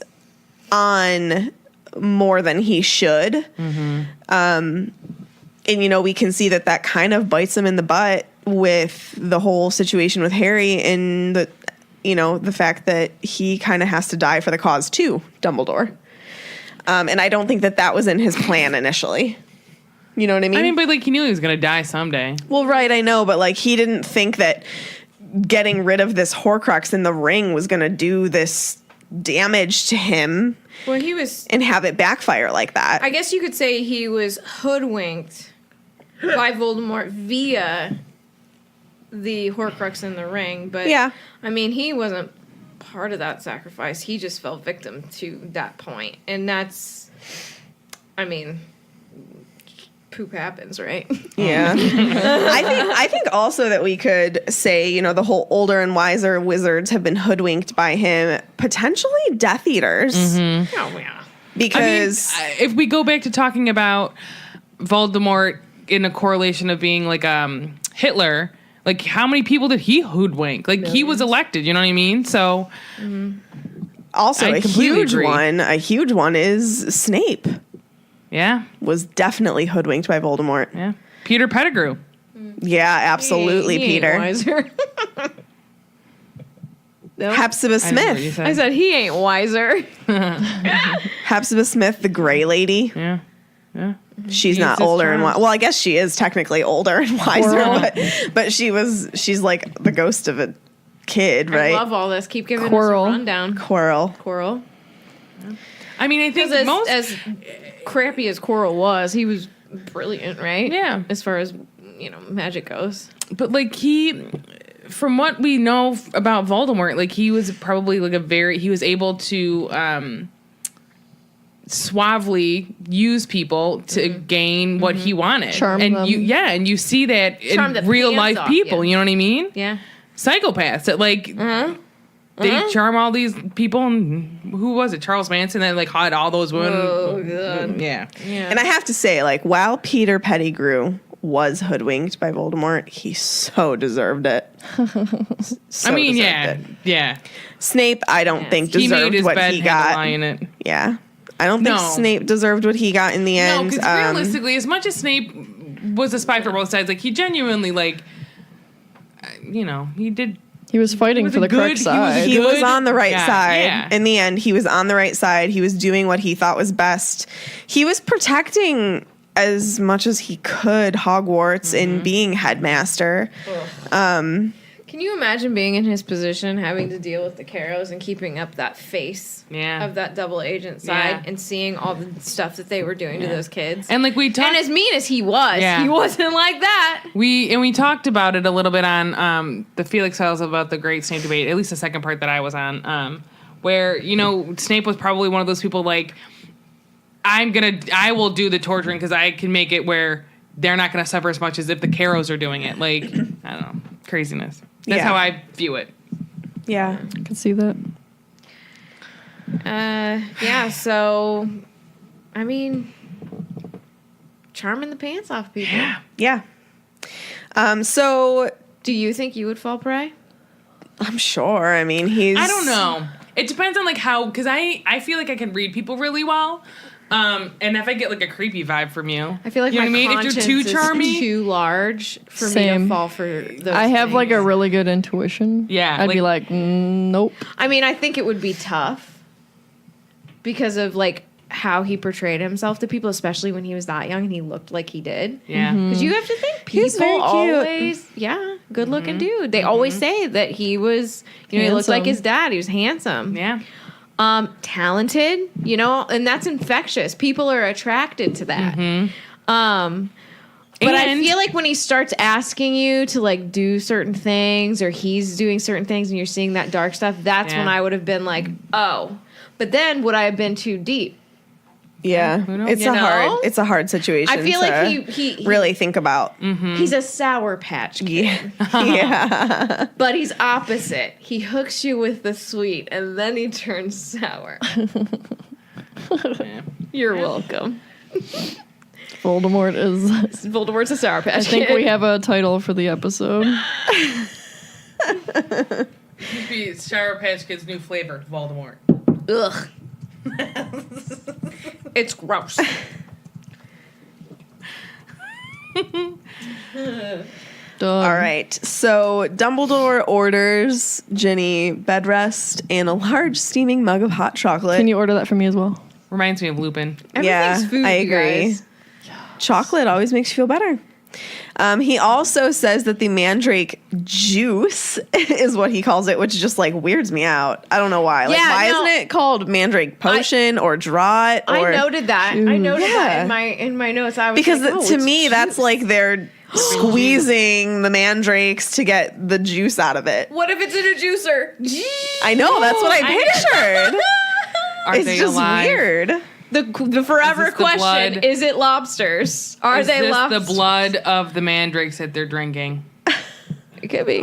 on more than he should. Mm-hmm. And we can see that kind of bites him in the butt with the whole situation with Harry and the fact that he kind of has to die for the cause too, Dumbledore. And I don't think that was in his plan initially. You know what I mean? I mean, but like he knew he was gonna die someday. Well, right, I know, but like he didn't think that getting rid of this Horcrux in the ring was going to do this damage to him. Well, he was... And have it backfire like that. I guess you could say he was hoodwinked by Voldemort via the Horcrux in the ring, but Yeah. I mean, he wasn't part of that sacrifice. He just fell victim to that point, and that's, I mean, poop happens, right? Yeah. I think also that we could say, the whole older and wiser wizards have been hoodwinked by him, potentially Death Eaters. Oh yeah. Because If we go back to talking about Voldemort in a correlation of being like Hitler, like how many people did he hoodwink? Like he was elected, you know what I mean? So also I a completely agree. a huge one is Snape yeah, was definitely hoodwinked by Voldemort. yeah. Peter Pettigrew. Yeah, absolutely, He ain't Peter. wiser. No. Hepzibah I know what you Smith. said. I said he ain't wiser. Hepzibah Smith, the Gray Lady. Yeah, yeah. She's not Uses older and charms. well, I guess she is technically older and wiser, Squirrel. but she's like the ghost of a kid, right? I love all this. Keep giving Quirrell. us a rundown. Quirrell. I mean, I think Because as crappy as Quirrell was, he was brilliant, right? Yeah. As far as, magic goes. But like from what we know about Voldemort, like he was probably like he was able to suavely use people to gain what he wanted. Charm and them. you see that Charm in the real pants life off people, you. you know what I mean? Yeah. Psychopaths that like they charm all these people, and who was it? Charles Manson that like had all those women. Oh, God. Yeah. Yeah. And I have to say, like, while Peter Pettigrew was hoodwinked by Voldemort, he so deserved it. I mean, yeah. Snape, I don't think He made deserved his what bed, he had to got. lie in it. Yeah. I don't think No. Snape deserved what he got in the No, end. because realistically, as much as Snape was a spy for both sides, like he genuinely, like, he did. He was fighting was for a the good- correct he was side. He was good on the right guy, side. yeah. In the end, he was on the right side. He was doing what he thought was best. He was protecting as much as he could Hogwarts and being headmaster. Can you imagine being in his position, having to deal with the Carrows and keeping up that face Yeah. of that double agent side Yeah. and seeing all the stuff that they were doing to those kids? And like we talked, And as mean as he was, Yeah. he wasn't like that. we talked about it a little bit on the Felix Files about the Great Snape debate, at least the second part that I was on, where Snape was probably one of those people like, I will do the torturing because I can make it where they're not going to suffer as much as if the Carrows are doing it. Like, I don't know, craziness. That's Yeah. how I view it. Yeah. I can see that. Yeah, so, I mean, charming the pants off people. Yeah. So Do you think you would fall prey? I'm sure. I mean, he's. I don't know. It depends on like how, because I feel like I can read people really well. And if I get like a creepy vibe from you, I feel like you know my what I mean? If conscience you're too charmy, is too large for me to Same. fall for those I have like a things. really good intuition. Yeah, I'd be like- like, nope. I mean, I think it would be tough because of like how he portrayed himself to people, especially when he was that young and he looked like he did. yeah. Because you have to think people He's very cute. always, good looking dude. They always say that he was, he looked like Handsome. his dad. He was handsome. Yeah. Talented, and that's infectious. People are attracted to that. But I feel like when he starts asking you to like do certain things, or he's doing certain things, and you're seeing that dark stuff, that's when I would have been like, oh. But then would I have been too deep? Yeah, it's a hard situation. I feel like he really think about. He's a Sour Patch Kid. Yeah. But he's opposite. He hooks you with the sweet, and then he turns sour. You're welcome. Voldemort's a Sour Patch I think Kid. we have a title for the episode. It'd be Sour Patch Kids' new flavor, Voldemort. Ugh. It's gross. All right. So Dumbledore orders Ginny bed rest and a large steaming mug of hot chocolate. Can you order that for me as well? Reminds me of Lupin. Everything's food, I you agree. guys. Chocolate always makes you feel better. He also says that the mandrake juice is what he calls it, which just like weirds me out. I don't know why. Like, why isn't it called mandrake potion or draught? Or, I noted that. I noted that in my notes. I was because like, to me, that's like they're squeezing the mandrakes to get the juice out of it. what if it's in a juicer? I know. That's what I pictured. Are It's they just alive? weird. The forever Is this the question: blood? is it lobsters? Are Is they this lobsters? the blood of the mandrakes that they're drinking? It could be.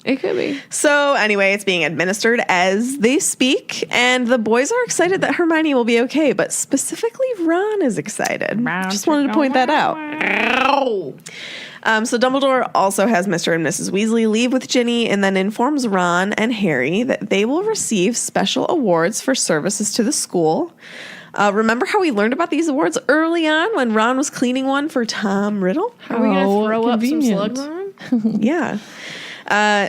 It could be. So anyway, it's being administered as they speak, and the boys are excited that Hermione will be okay, but specifically Ron is excited. Just wanted to point that out. So Dumbledore also has Mr. and Mrs. Weasley leave with Ginny and then informs Ron and Harry that they will receive special awards for services to the school. Remember how we learned about these awards early on when Ron was cleaning one for Tom Riddle? Are we gonna How throw up some convenient. slugs on him? Yeah.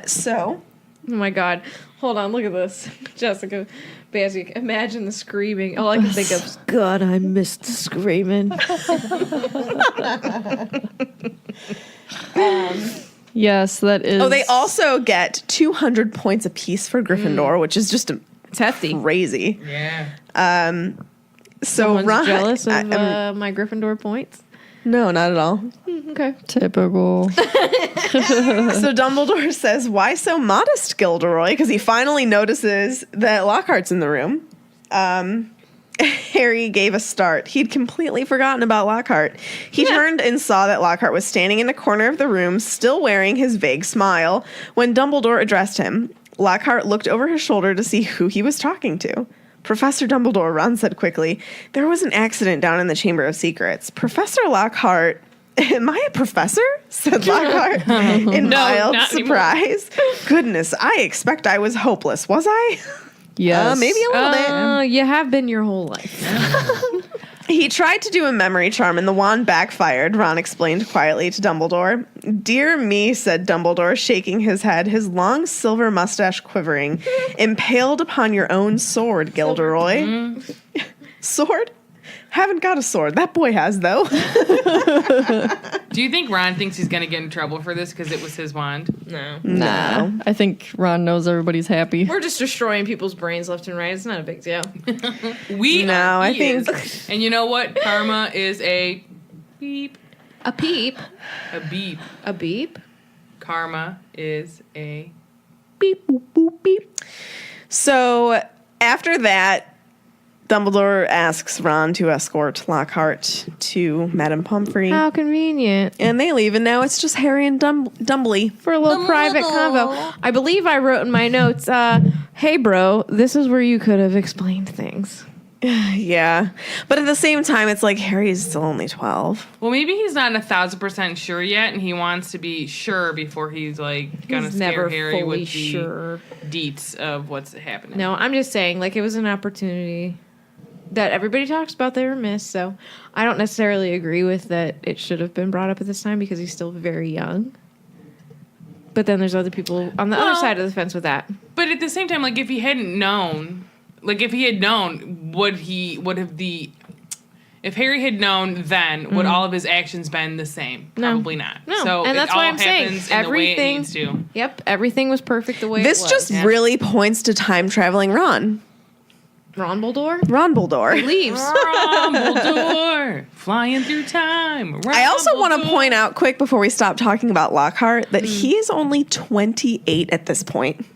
So Oh my god. Hold on, look at this. Jessica Basic, imagine the screaming. All I can think of is, God, I missed the screaming. Yes, that is. Oh, they also get 200 points apiece for Gryffindor, which is just It's hefty. crazy. Yeah. So Someone's Ron, jealous of I'm- my Gryffindor points. no, not at all. Okay. typical. So Dumbledore says, "Why so modest, Gilderoy?" Because he finally notices that Lockhart's in the room. Harry gave a start. He'd completely forgotten about Lockhart. He turned and saw that Lockhart was standing in the corner of the room, still wearing his vague smile, when Dumbledore addressed him. Lockhart looked over his shoulder to see who he was talking to. "Professor Dumbledore," Ron said quickly. "There was an accident down in the Chamber of Secrets. Professor Lockhart..." "Am I a professor?" said Lockhart in mild not anymore. surprise. "Goodness, I expect I was hopeless, was I?" Yes. Maybe a little bit. You have been your whole life. He tried to do a memory charm and the wand backfired, Ron explained quietly to Dumbledore. "Dear me," said Dumbledore, shaking his head, his long silver mustache quivering. "Impaled upon your own sword, Gilderoy." Sword? Haven't got a sword. That boy has, though. Do you think Ron thinks he's going to get in trouble for this because it was his wand? No. Nah. I think Ron knows everybody's happy. We're just destroying people's brains left and right. It's not a big deal. I think- is. And you know what? Karma is a beep. A peep. A beep. A beep. Karma is a Beep, boop, boop, beep. So after that, Dumbledore asks Ron to escort Lockhart to Madame Pomfrey. How convenient. And they leave, and now it's just Harry and Dumbly. For a little private convo. I believe I wrote in my notes, hey bro, this is where you could have explained things. Yeah. But at the same time, it's like Harry's still only 12. Well, maybe he's not 1,000% sure yet, and he wants to be sure before he's like gonna He's scare never Harry fully with the sure. deets of what's happening. No, I'm just saying, like, it was an opportunity that everybody talks about they were missed, so I don't necessarily agree with that it should have been brought up at this time because he's still very young. But then there's other people on the other side of the fence with that. But at the same time, like if he hadn't known, if Harry had known then, would all of his actions been the same? No. Probably not. No. So And it that's all why I'm saying happens in the way it everything- needs to. Yep, everything was perfect the way This it was. just really points to time traveling Ron. Rumbledore. Leaves. Dumbledore, flying through time. I also want to Rumbledore. point out quick before we stop talking about Lockhart that he is only 28 at this point.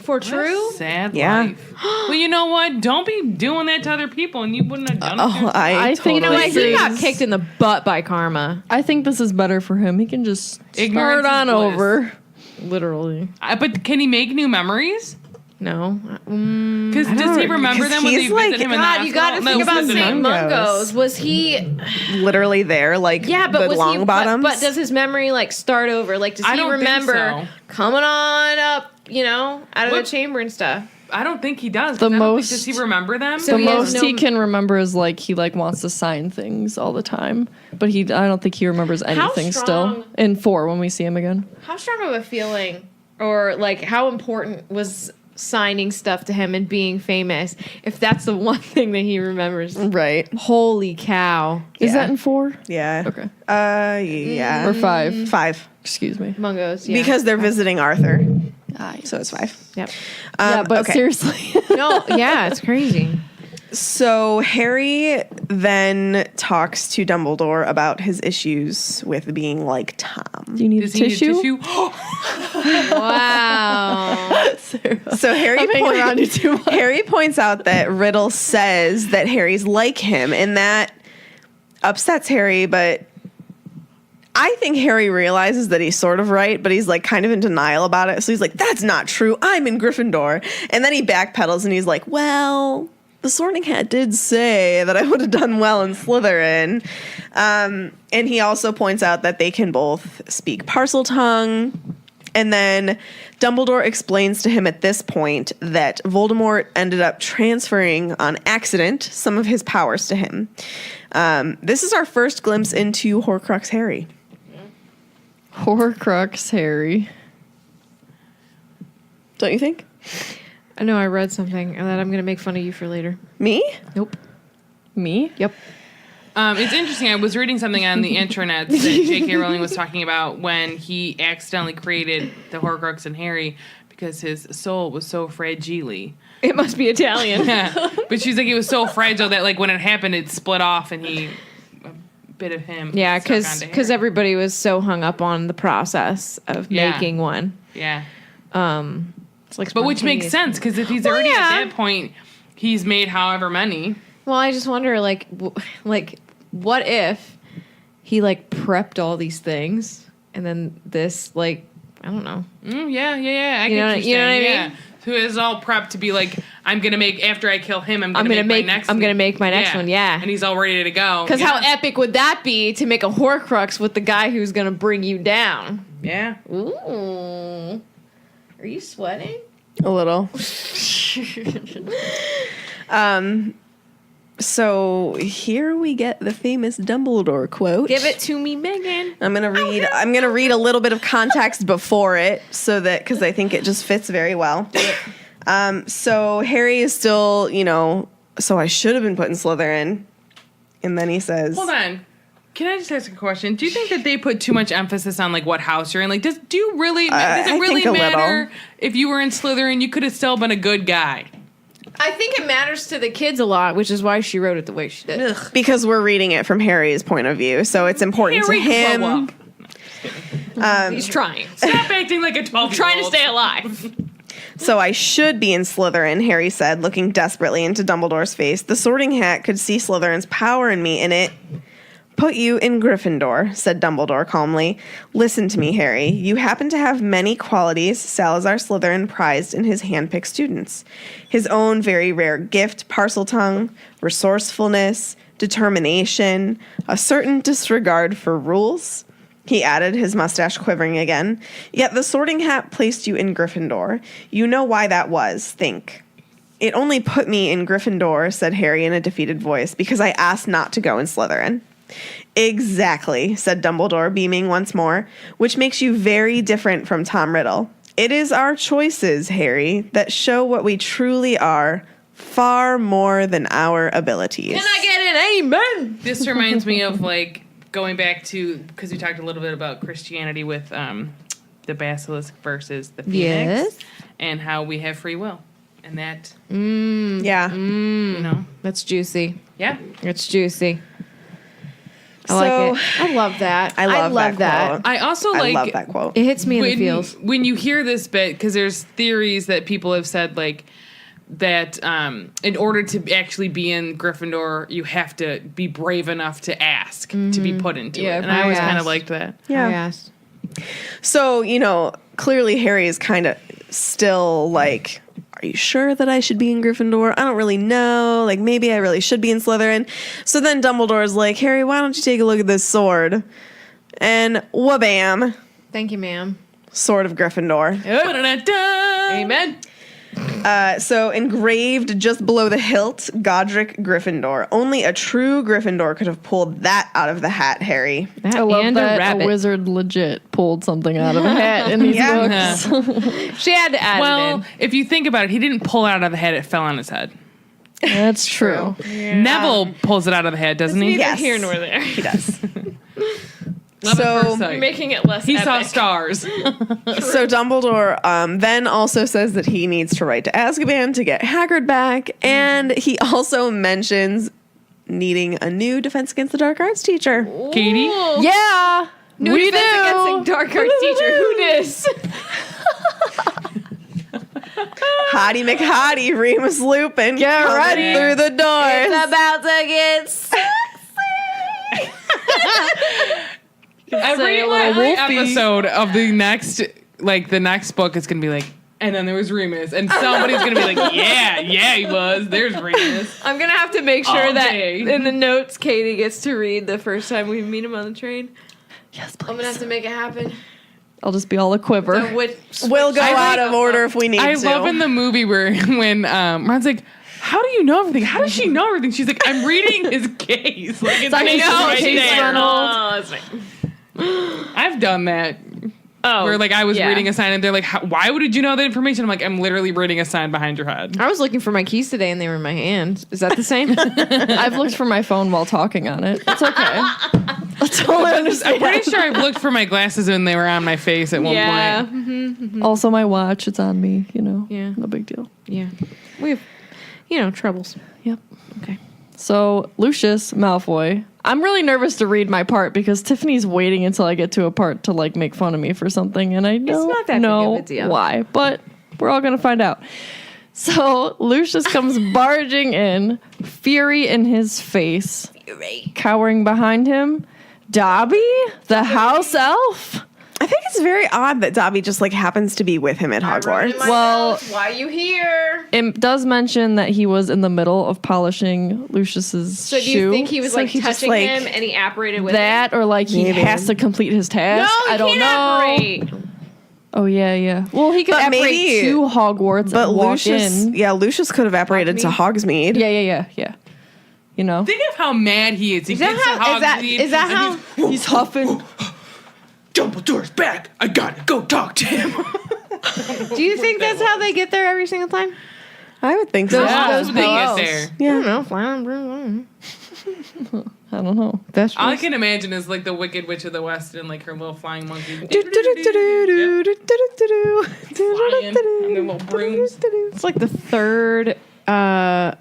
For true? Sad Yeah. life. Well, you know what? Don't be doing that to other people, and you wouldn't have done it. Oh, I think You know what? this He got is- kicked in the butt by karma. I think this is better for him. He can just Ignorance start on is bliss. over. Literally. But can he make new memories? No. Because does he remember because them when they he's visit like- him in the God, you got to hospital? think No, about listen, St. Mungos. Mungos. Was he? Literally there, like Yeah, but the was long he? bottoms. But does his memory like start over? Like, does I he don't think remember so. coming on up? You know, out of What- the chamber and stuff. I don't think he does. The I don't think- most- does he remember them? So The he has most no- he can remember is like he like wants to sign things all the time, but I don't think he remembers anything strong- still. In 4 when we see him again. How strong of a feeling, or like how important was signing stuff to him and being famous? If that's the one thing that he remembers. right. Holy cow! Is Yeah. that in 4? Yeah. Okay. Yeah. Or 5? 5. Excuse me. Mungos. Yeah. Because they're visiting Arthur. Ah, So it's 5. Yep. yeah, but okay. seriously. No. Yeah, it's crazy. So Harry then talks to Dumbledore about his issues with being like Tom. Do you need Does a he need tissue? tissue? Wow. So Harry, I'm hanging around you too much. Harry points out that Riddle says that Harry's like him, and that upsets Harry, but I think Harry realizes that he's sort of right, but he's like kind of in denial about it. So he's like, that's not true. I'm in Gryffindor. And then he backpedals and he's like, well, the Sorting Hat did say that I would have done well in Slytherin. And he also points out that they can both speak parcel tongue. And then Dumbledore explains to him at this point that Voldemort ended up transferring on accident some of his powers to him. This is our first glimpse into Horcrux Harry. Horcrux Harry. Don't you think? I know I read something that I'm going to make fun of you for later. Me? Nope. Me? Yep. It's interesting. I was reading something on the internet that J.K. Rowling was talking about when he accidentally created the Horcrux and Harry because his soul was so fragile. It must be Italian. Yeah. But she's like, it was so fragile that like when it happened, it split off and a bit of him. Yeah, stuck because onto Harry. everybody was so hung up on the process of Yeah. making one. Yeah. It's like But which makes spontaneous. sense because if he's already yeah. at that point, he's made however many. Well, I just wonder, like, what if he like prepped all these things and then this, like, I don't know. Yeah. I You get know- what you're you know what I saying, mean? Who is all prepped to be like, I'm gonna make after I kill him, I'm I'm gonna gonna make make- my next. I'm gonna make my next one, yeah. And he's all ready to go. Because yeah. how epic would that be to make a Horcrux with the guy who's gonna bring you down? Yeah. Ooh, are you sweating? A little. So here we get the famous Dumbledore quote. Give it to me, Megan. I'm gonna read a little bit of context before it, so that because I think it just fits very well. So Harry is still, so I should have been put in Slytherin, and then he says, Hold on. Can I just ask a question? Do you think that they put too much emphasis on like what house you're in? Like, does it really I really think a matter little. if you were in Slytherin? You could have still been a good guy. I think it matters to the kids a lot, which is why she wrote it the way she did. because we're reading it from Harry's point of view, so it's important Harry, to him. grow up. He's trying. Stop acting like a 12-year-old. Trying to stay alive. So I should be in Slytherin, Harry said, looking desperately into Dumbledore's face. The Sorting Hat could see Slytherin's power in me, and it put you in Gryffindor, said Dumbledore calmly. Listen to me, Harry. You happen to have many qualities Salazar Slytherin prized in his handpicked students. His own very rare gift, Parseltongue, resourcefulness, determination, a certain disregard for rules. He added, his mustache quivering again. Yet the Sorting Hat placed you in Gryffindor. You know why that was, think. It only put me in Gryffindor, said Harry in a defeated voice, because I asked not to go in Slytherin. Exactly, said Dumbledore, beaming once more, which makes you very different from Tom Riddle. It is our choices, Harry, that show what we truly are, far more than our abilities. Can I get an amen? This reminds me of like going back to because we talked a little bit about Christianity with the basilisk versus the phoenix, Yes. and how we have free will. And that, Yeah. you know, That's juicy. yeah. It's juicy. I So- like it. I love that. I love that quote. I also I like love that quote. It hits me in the feels. when you hear this bit, because there's theories that people have said like that in order to actually be in Gryffindor, you have to be brave enough to ask to be put into Yeah, it. And I always yes. kind of liked that. Yeah. Yes. So, clearly Harry is kind of still like, are you sure that I should be in Gryffindor? I don't really know. Like, maybe I really should be in Slytherin. So then Dumbledore's like, Harry, why don't you take a look at this sword? And wha-bam, Thank you, ma'am. Sword of Gryffindor. Ba-da-da-da. Amen. So engraved just below the hilt, Godric Gryffindor. Only a true Gryffindor could have pulled that out of the hat, Harry. That I love and that a rabbit. wizard legit pulled something out of a hat in these Yeah. books. She had to add it Well, in. if you think about it, he didn't pull it out of the head; it fell on his head. That's true. Neville pulls it out of the head, doesn't he? Yes. Here nor there. He does. Love at So- first sight. Making it less He saw epic. stars. So Dumbledore then also says that he needs to write to Azkaban to get Hagrid back, and he also mentions needing a new Defense Against the Dark Arts teacher. Katie, Yeah, New we Defense Against do. the Dark Arts teacher. Who dis? Hottie McHottie, Remus Lupin, Get coming ready. through the doors. about to get sexy. every wolfie. episode of the next book is gonna be like, and then there was Remus, and somebody's gonna be like, yeah, he was. There's Remus. I'm gonna have to make sure All that day. in the notes Katie gets to read the first time we meet him on the train. Yes, I'm gonna have please. to make it happen. I'll just be all a quiver. So We'll go I out like- of order if we need I to. love in the movie where when Ron's like, how do you know everything? How does she know everything? She's like, I'm reading his case. Like it's like right his case there. Reynolds. I've done that. Oh, Where like I was yeah. reading a sign and they're like, why would you know that information? I'm like, I'm literally reading a sign behind your head. I was looking for my keys today and they were in my hand. Is that the same? I've looked for my phone while talking on it. It's okay. That's all I I'm understand. pretty sure I've looked for my glasses when they were on my face at one yeah. point. Also, my watch, it's on me, Yeah. No big deal. Yeah. We have, troubles. Yep. Okay. So, Lucius Malfoy. I'm really nervous to read my part because Tiffany's waiting until I get to a part to like make fun of me for something, and I don't not that big know of a deal. why, but we're all gonna find out. So Lucius comes barging in, fury in his face, cowering behind him. Dobby, the house elf. I think it's very odd that Dobby just like happens to be with him at Hogwarts. Well, why are you here? it does mention that he was in the middle of polishing Lucius's So do shoe. you think he was So like he just, touching like, him and he apparated with that, or like he Maybe. has to complete his him? task? No, I don't he know. can't apparate. Oh yeah. Well, he could But apparate maybe- to Hogwarts But and walk Lucius, in. Lucius could have apparated to Hogsmeade. Yeah. You know, Think of how mad he is. He that gets how- to is that- Hogsmeade is that and how- he's- he's huffing. Dumbledore's back. I gotta go talk to him. Do you think that's how they get there every single time? I would think so. How else those would they get pillows. there? I Yeah. don't know. Fly on broom. I don't know. That's All I can imagine is like the Wicked Witch of the West and like her little flying monkey. Yep. Do, do, do, do, do, do, do, do, do, Flying on their little brooms. It's like the third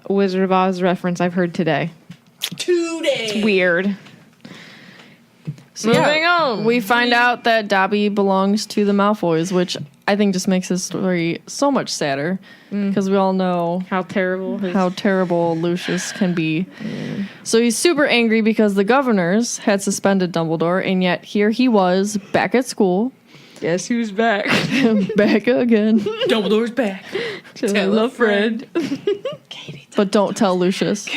Wizard of Oz reference I've heard today. It's weird. So moving on, we find out that Dobby belongs to the Malfoys, which I think just makes his story so much sadder because we all know How terrible. how terrible Lucius can be. So he's super angry because the governors had suspended Dumbledore, and yet here he was back at school. Guess who's back? Back again. Dumbledore's back. Tell a friend. But don't tell Lucius.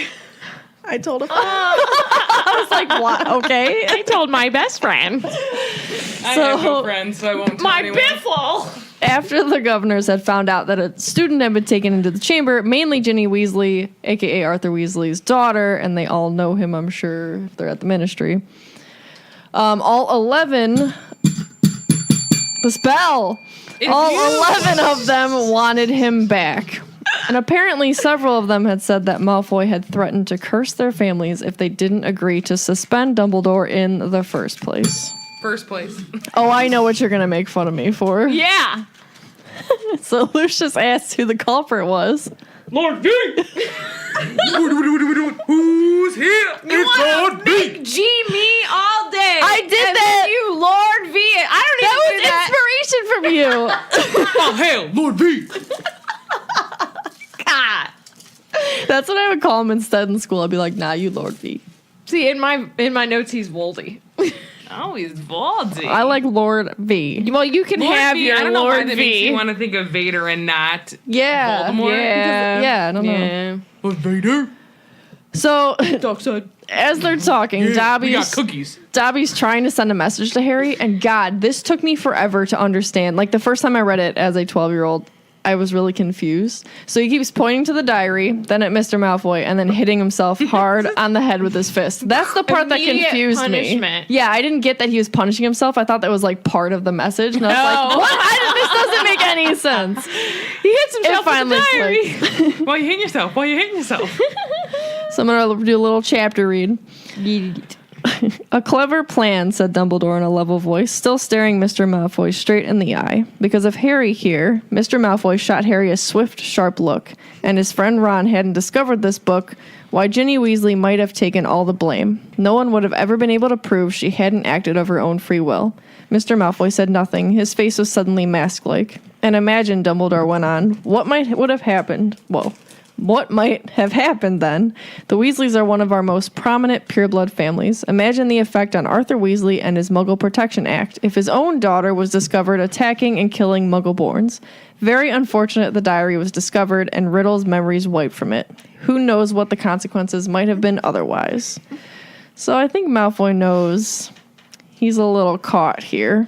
I told him. I was like, what? Okay. I told my best friend. I have no friends, so I won't tell anyone. biffle. After the governors had found out that a student had been taken into the chamber, mainly Ginny Weasley, aka Arthur Weasley's daughter, and they all know him, I'm sure, if they're at the ministry. All 11, the spell, all 11 of them wanted him back. And apparently several of them had said that Malfoy had threatened to curse their families if they didn't agree to suspend Dumbledore in the first place. First place. Oh, I know what you're going to make fun of me for. Yeah. So Lucius asked who the culprit was. Lord V! Who's here? It's Lord V! G me all day. I did and that. then you Lord V. I don't even do that. That was inspiration from you. Oh, hell, Lord V! God. That's what I would call him instead in school. I'd be like, nah, you Lord V. See, in my notes, he's Voldy. Oh, he's ballsy. I like Lord V. Well, you can Lord have V, your I don't know why Lord that makes V. you want to think of Vader and not Yeah. Voldemort. Yeah, I don't know. Yeah. Lord Vader? So Dark side. as they're talking, Yeah, we got Dobby's cookies. trying to send a message to Harry, and God, this took me forever to understand. Like the first time I read it as a 12-year-old, I was really confused. So he keeps pointing to the diary, then at Mr. Malfoy, and then hitting himself hard on the head with his fist. That's the part that Immediate confused punishment. me. Yeah, I didn't get that he was punishing himself. I thought that was like part of the message. And I was like, what? This doesn't make any sense. He hits It himself with finally the diary. clicked. Why you hitting yourself? Why you hitting yourself? So I'm going to do a little chapter read. A clever plan, said Dumbledore in a level voice, still staring Mr. Malfoy straight in the eye. Because of Harry here, Mr. Malfoy shot Harry a swift, sharp look, and his friend Ron hadn't discovered this book, why Ginny Weasley might have taken all the blame. No one would have ever been able to prove she hadn't acted of her own free will. Mr. Malfoy said nothing. His face was suddenly mask-like. And imagine, Dumbledore went on, what might have happened then? The Weasleys are one of our most prominent pureblood families. Imagine the effect on Arthur Weasley and his Muggle Protection Act if his own daughter was discovered attacking and killing Muggleborns. Very unfortunate the diary was discovered and Riddle's memories wiped from it. Who knows what the consequences might have been otherwise. So I think Malfoy knows he's a little caught here.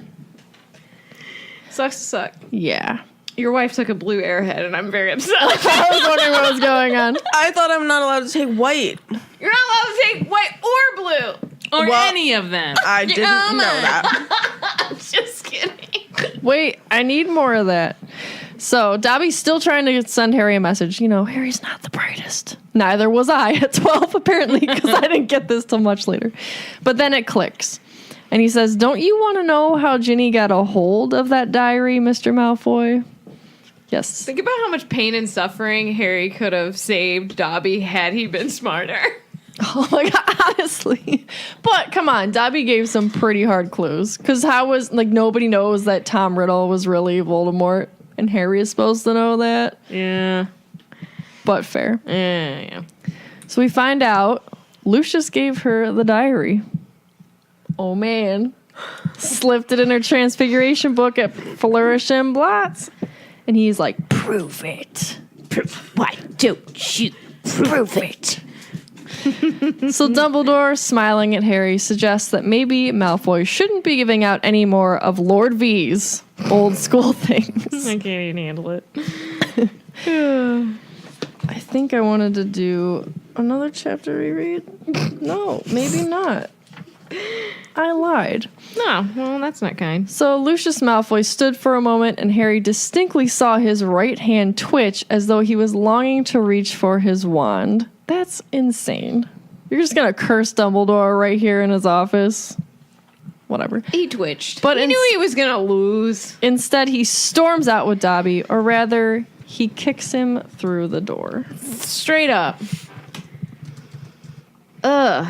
Sucks to suck. Yeah. Your wife took a blue airhead, and I'm very upset. I was wondering what was going on. I thought I'm not allowed to take white. You're not allowed to take white or blue. Or Well, any of them. I didn't know that. Just kidding. Wait, I need more of that. So Dobby's still trying to send Harry a message. You know, Harry's not the brightest. Neither was I at 12, apparently, because I didn't get this till much later. But then it clicks. And he says, don't you want to know how Ginny got a hold of that diary, Mr. Malfoy? Yes. Think about how much pain and suffering Harry could have saved Dobby had he been smarter. Oh my God, honestly. But come on, Dobby gave some pretty hard clues. Because how was, like, nobody knows that Tom Riddle was really Voldemort. And Harry is supposed to know that. Yeah. But fair. Yeah. So we find out Lucius gave her the diary. Oh man. Slipped it in her transfiguration book at Flourish and Blots. And he's like, prove it. Why don't you prove it? So Dumbledore, smiling at Harry, suggests that maybe Malfoy shouldn't be giving out any more of Lord V's old school things. I can't even handle it. I think I wanted to do another chapter reread. No, maybe not. I lied. No, well, that's not kind. So Lucius Malfoy stood for a moment, and Harry distinctly saw his right hand twitch as though he was longing to reach for his wand. That's insane. You're just gonna curse Dumbledore right here in his office? Whatever. He twitched. But he knew he was going to lose. Instead, he storms out with Dobby, or rather, he kicks him through the door. Straight up. Ugh.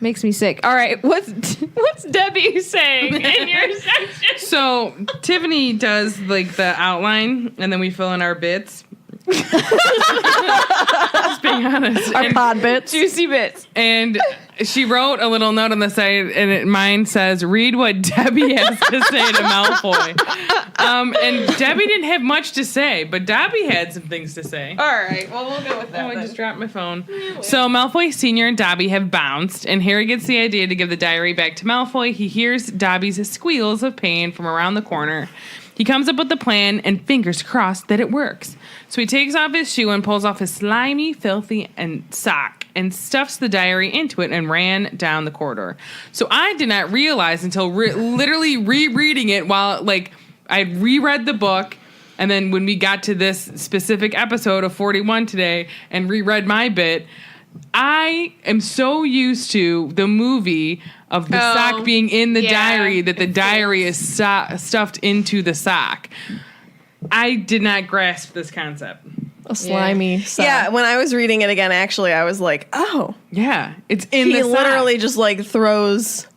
Makes me sick. All right, what's Debbie saying in your section? So Tiffany does like the outline, and then we fill in our bits. Just being honest. Our pod bits. Juicy bits. And she wrote a little note on the side, and mine says, "Read what Debbie has to say to Malfoy." And Debbie didn't have much to say, but Dobby had some things to say. All right, well, we'll go with that. Oh, I then. just dropped my phone. So Malfoy Sr. and Dobby have bounced, and Harry gets the idea to give the diary back to Malfoy. He hears Dobby's squeals of pain from around the corner. He comes up with the plan, and fingers crossed that it works. So he takes off his shoe and pulls off his slimy, filthy sock and stuffs the diary into it and ran down the corridor. So I did not realize until literally rereading it while, like, I reread the book, and then when we got to this specific episode of 41 today and reread my bit, I am so used to the movie of the sock being in the diary that the diary is stuffed into the sock. I did not grasp this concept. A slimy sock. Yeah, when I was reading it again, actually, I was like, oh. Yeah, it's in He the sock. literally just like throws,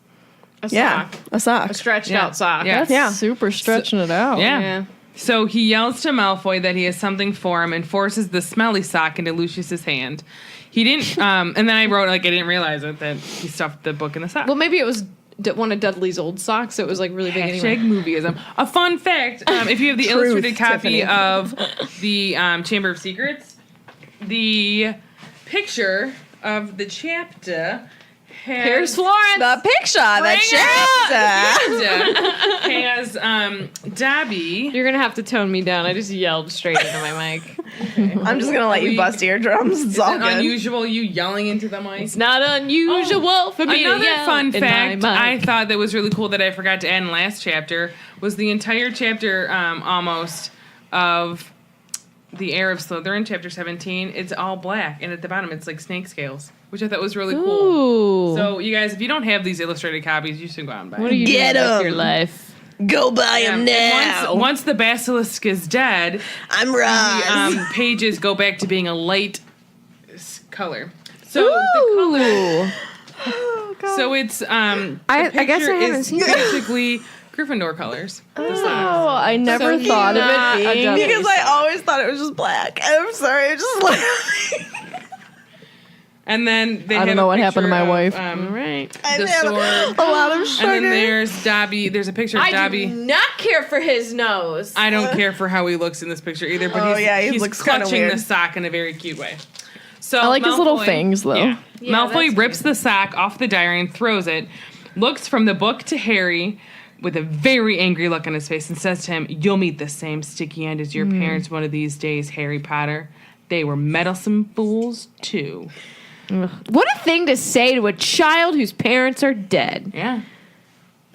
A yeah, sock. a sock. A stretched Yeah. out sock. Yeah. That's Yeah. super stretching it out. Yeah. So he yells to Malfoy that he has something for him and forces the smelly sock into Lucius's hand. He didn't, and then I wrote, like, I didn't realize it, that he stuffed the book in the sock. Well, maybe it was one of Dudley's old socks, so it was like really big Hashtag anyway. movieism. A fun fact, if you have the Truth, illustrated copy Tiffany. of the Chamber of Secrets, the picture of the chapter Here's has... Florence. The picture, the chapter. has Dobby. You're gonna have to tone me down. I just yelled straight into my mic. I'm just gonna let you bust eardrums. It's all Is it good. unusual you yelling into the mic? It's not unusual for me to Another yell fun in my fact mic. I thought that was really cool that I forgot to add in last chapter was the entire chapter almost of the Heir of Slytherin, chapter 17. It's all black, and at the bottom it's like snake scales, which I thought was really cool. Ooh. So you guys, if you don't have these illustrated copies, you should go out and buy What are them. you Get doing with 'em. your life? Go buy Yeah, him and now. once the basilisk is dead, I'm Roz. the pages go back to being a light color. So the color. So it's I guess I picture haven't is seen that. basically Gryffindor colors. The socks. Oh, I never he's thought not of it a being. Dudley. Because I always thought it was just black. I'm sorry, it's just like And then they I don't have know a what happened to my picture wife. of, All right. I the have sword. a lot of sugar. And then there's Dobby. There's a picture of I Dobby. do not care for his nose. I don't care for how he looks in this picture either, but Oh, he's, yeah, he he's looks kinda clutching the weird. sock in a very cute way. So I like his little fangs, though. Yeah. Yeah, Malfoy that's rips the sock off the diary and throws it, looks from the book to Harry with a very angry look on his face and says to him, "You'll meet the same sticky end as your parents one of these days, Harry Potter. They were meddlesome fools, too." What a thing to say to a child whose parents are dead. Yeah.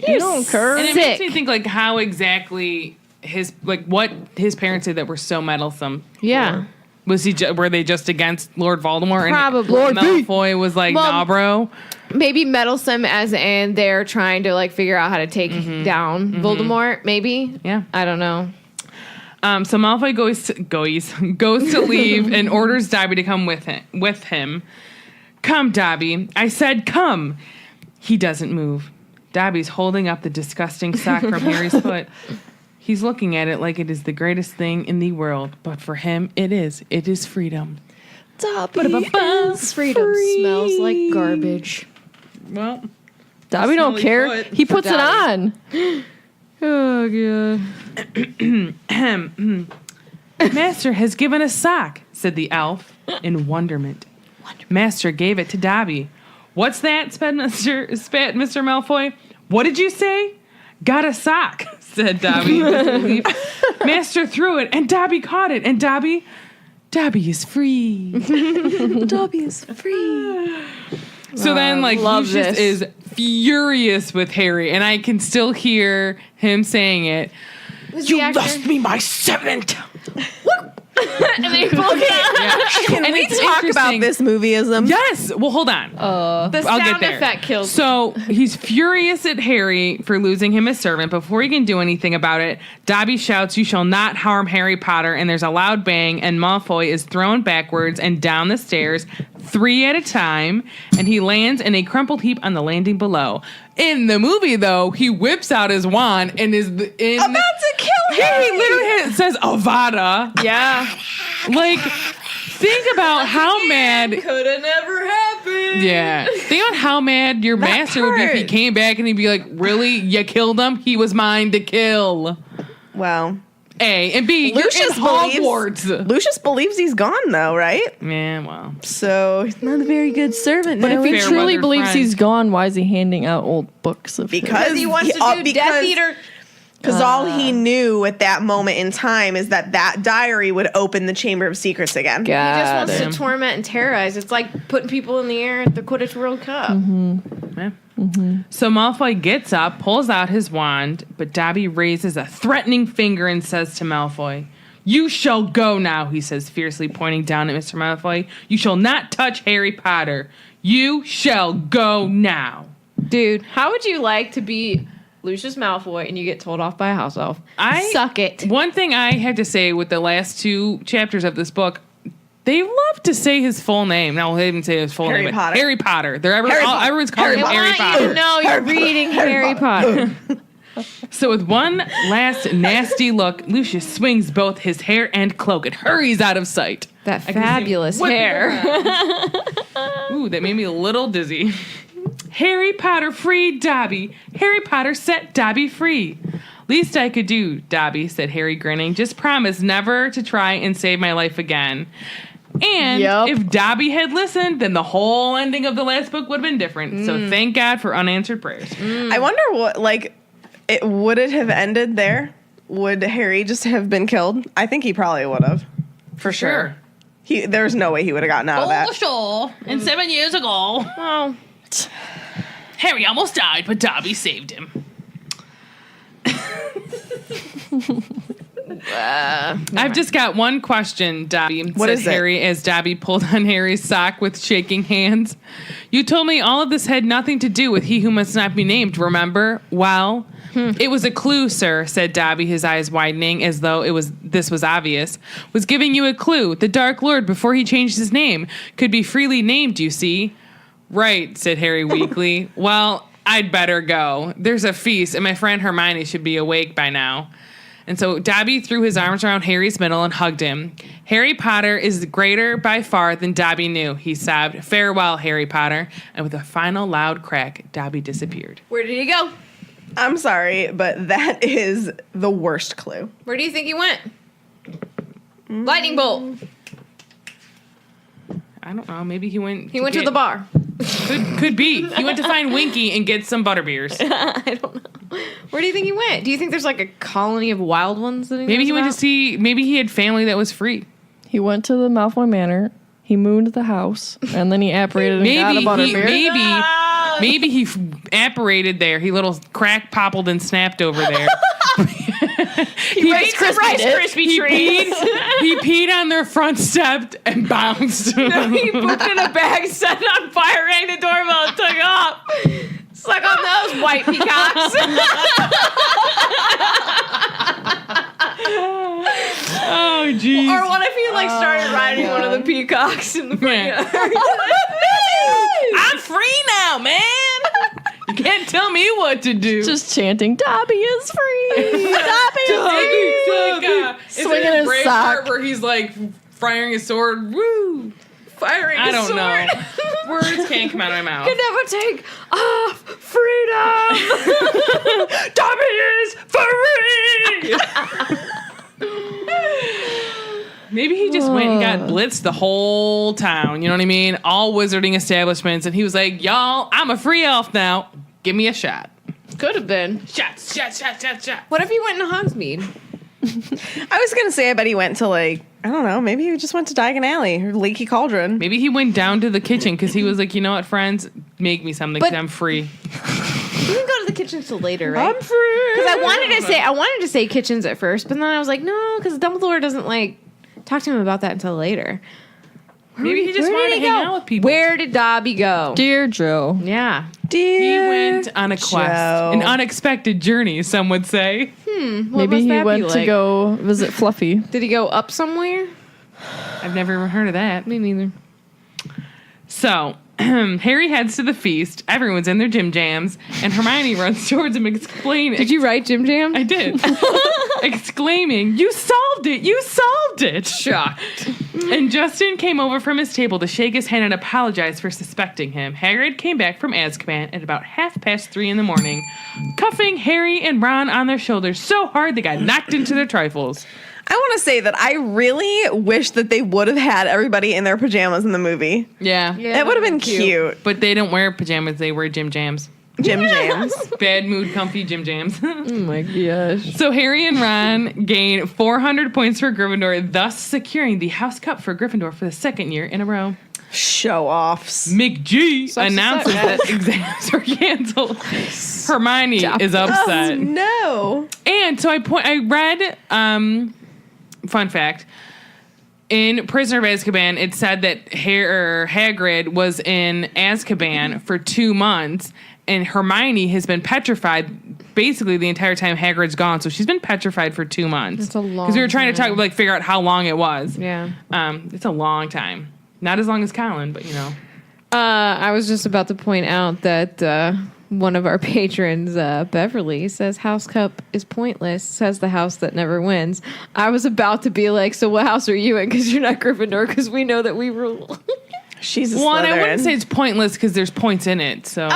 You don't curse. And it Sick. makes me think, like, how exactly what his parents did that were so meddlesome. Yeah. Was were they just against Lord Voldemort? Probably. And Malfoy was like, Well, nah, bro. Maybe meddlesome as in they're trying to like figure out how to take down Voldemort, maybe. Yeah. I don't know. So Malfoy goes to leave and orders Dobby to come with him. "Come, Dobby. I said come." He doesn't move. Dobby's holding up the disgusting sock from Harry's foot. He's looking at it like it is the greatest thing in the world, but for him, it is. It is freedom. Freedom smells like garbage. Well, Dobby don't smelly care. foot He for puts it Dobby. on. Oh, God. Master has given a sock, said the elf in wonderment. Master gave it to Dobby. "What's that?" spat Mr. Malfoy. "What did you say?" "Got a sock," said Dobby with relief. "Master threw it, and Dobby caught it, and Dobby is free." Dobby is free. So then, like, love Lucius this. is furious with Harry, and I can still hear him saying it. You lost me my servant. And then he pulls it out. Yeah. Can we it's talk about interesting. this movieism? Yes. Well, hold on. The I'll get sound there. effect kills. So he's furious at Harry for losing him as servant. Before he can do anything about it, Dobby shouts, "You shall not harm Harry Potter," and there's a loud bang, and Malfoy is thrown backwards and down the stairs, 3 at a time, and he lands in a crumpled heap on the landing below. In the movie, though, he whips out his wand and is About to kill Yeah, he Harry. literally says Avada. Yeah. Like, think about how mad. Could have never happened. Yeah. Think about how mad your master would be if he part. came back and he'd be like, "Really? You killed him? He was mine to kill." Wow. A. And B, Lucius you're in Hogwarts. Lucius believes he's gone though, right? Yeah, well. So he's not a very good servant. But now, if he Fair truly weather believes friend. he's gone, why is he handing out old books of his? because He wants to do Death Eater. Because all he knew at that moment in time is that diary would open the Chamber of Secrets again. He just wants Damn. to torment and terrorize. It's like putting people in the air at the Quidditch World Cup. Yeah. So Malfoy gets up, pulls out his wand, but Dobby raises a threatening finger and says to Malfoy, "You shall go now," he says, fiercely pointing down at Mr. Malfoy. "You shall not touch Harry Potter. You shall go now." Dude, how would you like to be Lucius Malfoy, and you get told off by a house elf. Suck it. One thing I have to say with the last 2 chapters of this book, they love to say his full name. No, they didn't say his full Harry name. Potter. Harry Potter. Everyone's calling him Harry Potter. No, you're reading Harry Potter. So with one last nasty look, Lucius swings both his hair and cloak and hurries out of sight. That fabulous hair. Ooh, that made me a little dizzy. Harry Potter freed Dobby. Harry Potter set Dobby free. Least I could do, Dobby, said Harry, grinning. Just promise never to try and save my life again. And if Dobby had listened, then the whole ending of the last book would have been different. So thank God for unanswered prayers. I wonder what, would it have ended there? Would Harry just have been killed? I think he probably would have. For sure. There's no way he would have gotten out of that. Sure. And 7 years ago. Well, Harry almost died, but Dobby saved him. I've just got one question, Dobby. What is it? Harry as Dobby pulled on Harry's sock with shaking hands. You told me all of this had nothing to do with he who must not be named, remember? Well, it was a clue, sir, said Dobby, his eyes widening as though this was obvious. Was giving you a clue. The Dark Lord, before he changed his name, could be freely named, you see. Right, said Harry weakly. Well, I'd better go. There's a feast, and my friend Hermione should be awake by now. And so Dobby threw his arms around Harry's middle and hugged him. Harry Potter is greater by far than Dobby knew, he sobbed. Farewell, Harry Potter. And with a final loud crack, Dobby disappeared. where did he go? I'm sorry, but that is the worst clue. Where do you think he went? Lightning bolt. I don't know. Maybe he went. He went to the bar. Could be. He went to find Winky and get some butterbeers. I don't know. Where do you think he went? Do you think there's a colony of wild ones that Maybe he went to see. Maybe he had family that was free. He went to the Malfoy Manor. He mooned the house, and then he apparated and got a butterbeer. Maybe he apparated there. He little crack poppled and snapped over there. He raised Krispy trees. He peed on their front step and bounced. No, he pooped in a bag, set it on fire, rang the doorbell, and took off. Suck on those, white peacocks. Oh, jeez. Or what if he started riding one of the peacocks in the front yard? I'm free now, man. You can't tell me what to do. Just chanting, Dobby is free. Dobby is free. Swinging his Braveheart sock. where he's firing his sword. Woo! Firing I his don't sword. know. Words can't come out of my mouth. Could never take off freedom. Dobby is free. Maybe he just went and got blitzed the whole town. You know what I mean? All wizarding establishments, and he was like, "Y'all, I'm a free elf now. Give me a shot." Could have been. Shots. What if he went into Hogsmeade? I was going to say, I bet he went to I don't know, maybe he just went to Diagon Alley or Leaky Cauldron. Maybe he went down to the kitchen because he was like, you know what, friends, make me something because I'm free. You can go to the kitchen till later, right? I'm free. Because I wanted to say kitchens at first, but then I was like, no, because Dumbledore doesn't talk to him about that until later. Maybe he just Where wanted did to he hang go? out with people. Where did Dobby go? Dear Joe. Yeah. He went on a quest, Joe. an unexpected journey, some would say. What Maybe must he that went be to like? go visit Fluffy. Did he go up somewhere? I've never even heard of that. Me neither. So, Harry heads to the feast. Everyone's in their gym jams, and Hermione runs towards him, explaining. Did you write Jim Jam? I did. Exclaiming, "You solved it! You solved it!" Shocked. And Justin came over from his table to shake his hand and apologize for suspecting him. Hagrid came back from Azkaban at about 3:30 in the morning, cuffing Harry and Ron on their shoulders so hard they got knocked into their trifles. I want to say that I really wish that they would have had everybody in their pajamas in the movie. Yeah. That would have been cute. But they don't wear pajamas, they wear gym jams. Gym jams. Bad mood, comfy gym jams. Oh my gosh. So Harry and Ron gain 400 points for Gryffindor, thus securing the House Cup for Gryffindor for the second year in a row. Show offs. McG announces that exams are canceled. Hermione is upset. Oh, no. And so I read, fun fact, in Prisoner of Azkaban, it said that Hagrid was in Azkaban for 2 months, and Hermione has been petrified basically the entire time Hagrid's gone. So she's been petrified for 2 months. That's a long Because we were trying time. to figure out how long it was. Yeah. It's a long time. Not as long as Colin, but I was just about to point out that one of our patrons, Beverly, says House Cup is pointless, says the house that never wins. I was about to be like, so what house are you in? Because you're not Gryffindor, because we know that we rule. She's a One, I wouldn't Slytherin. say it's pointless because there's points in it. So,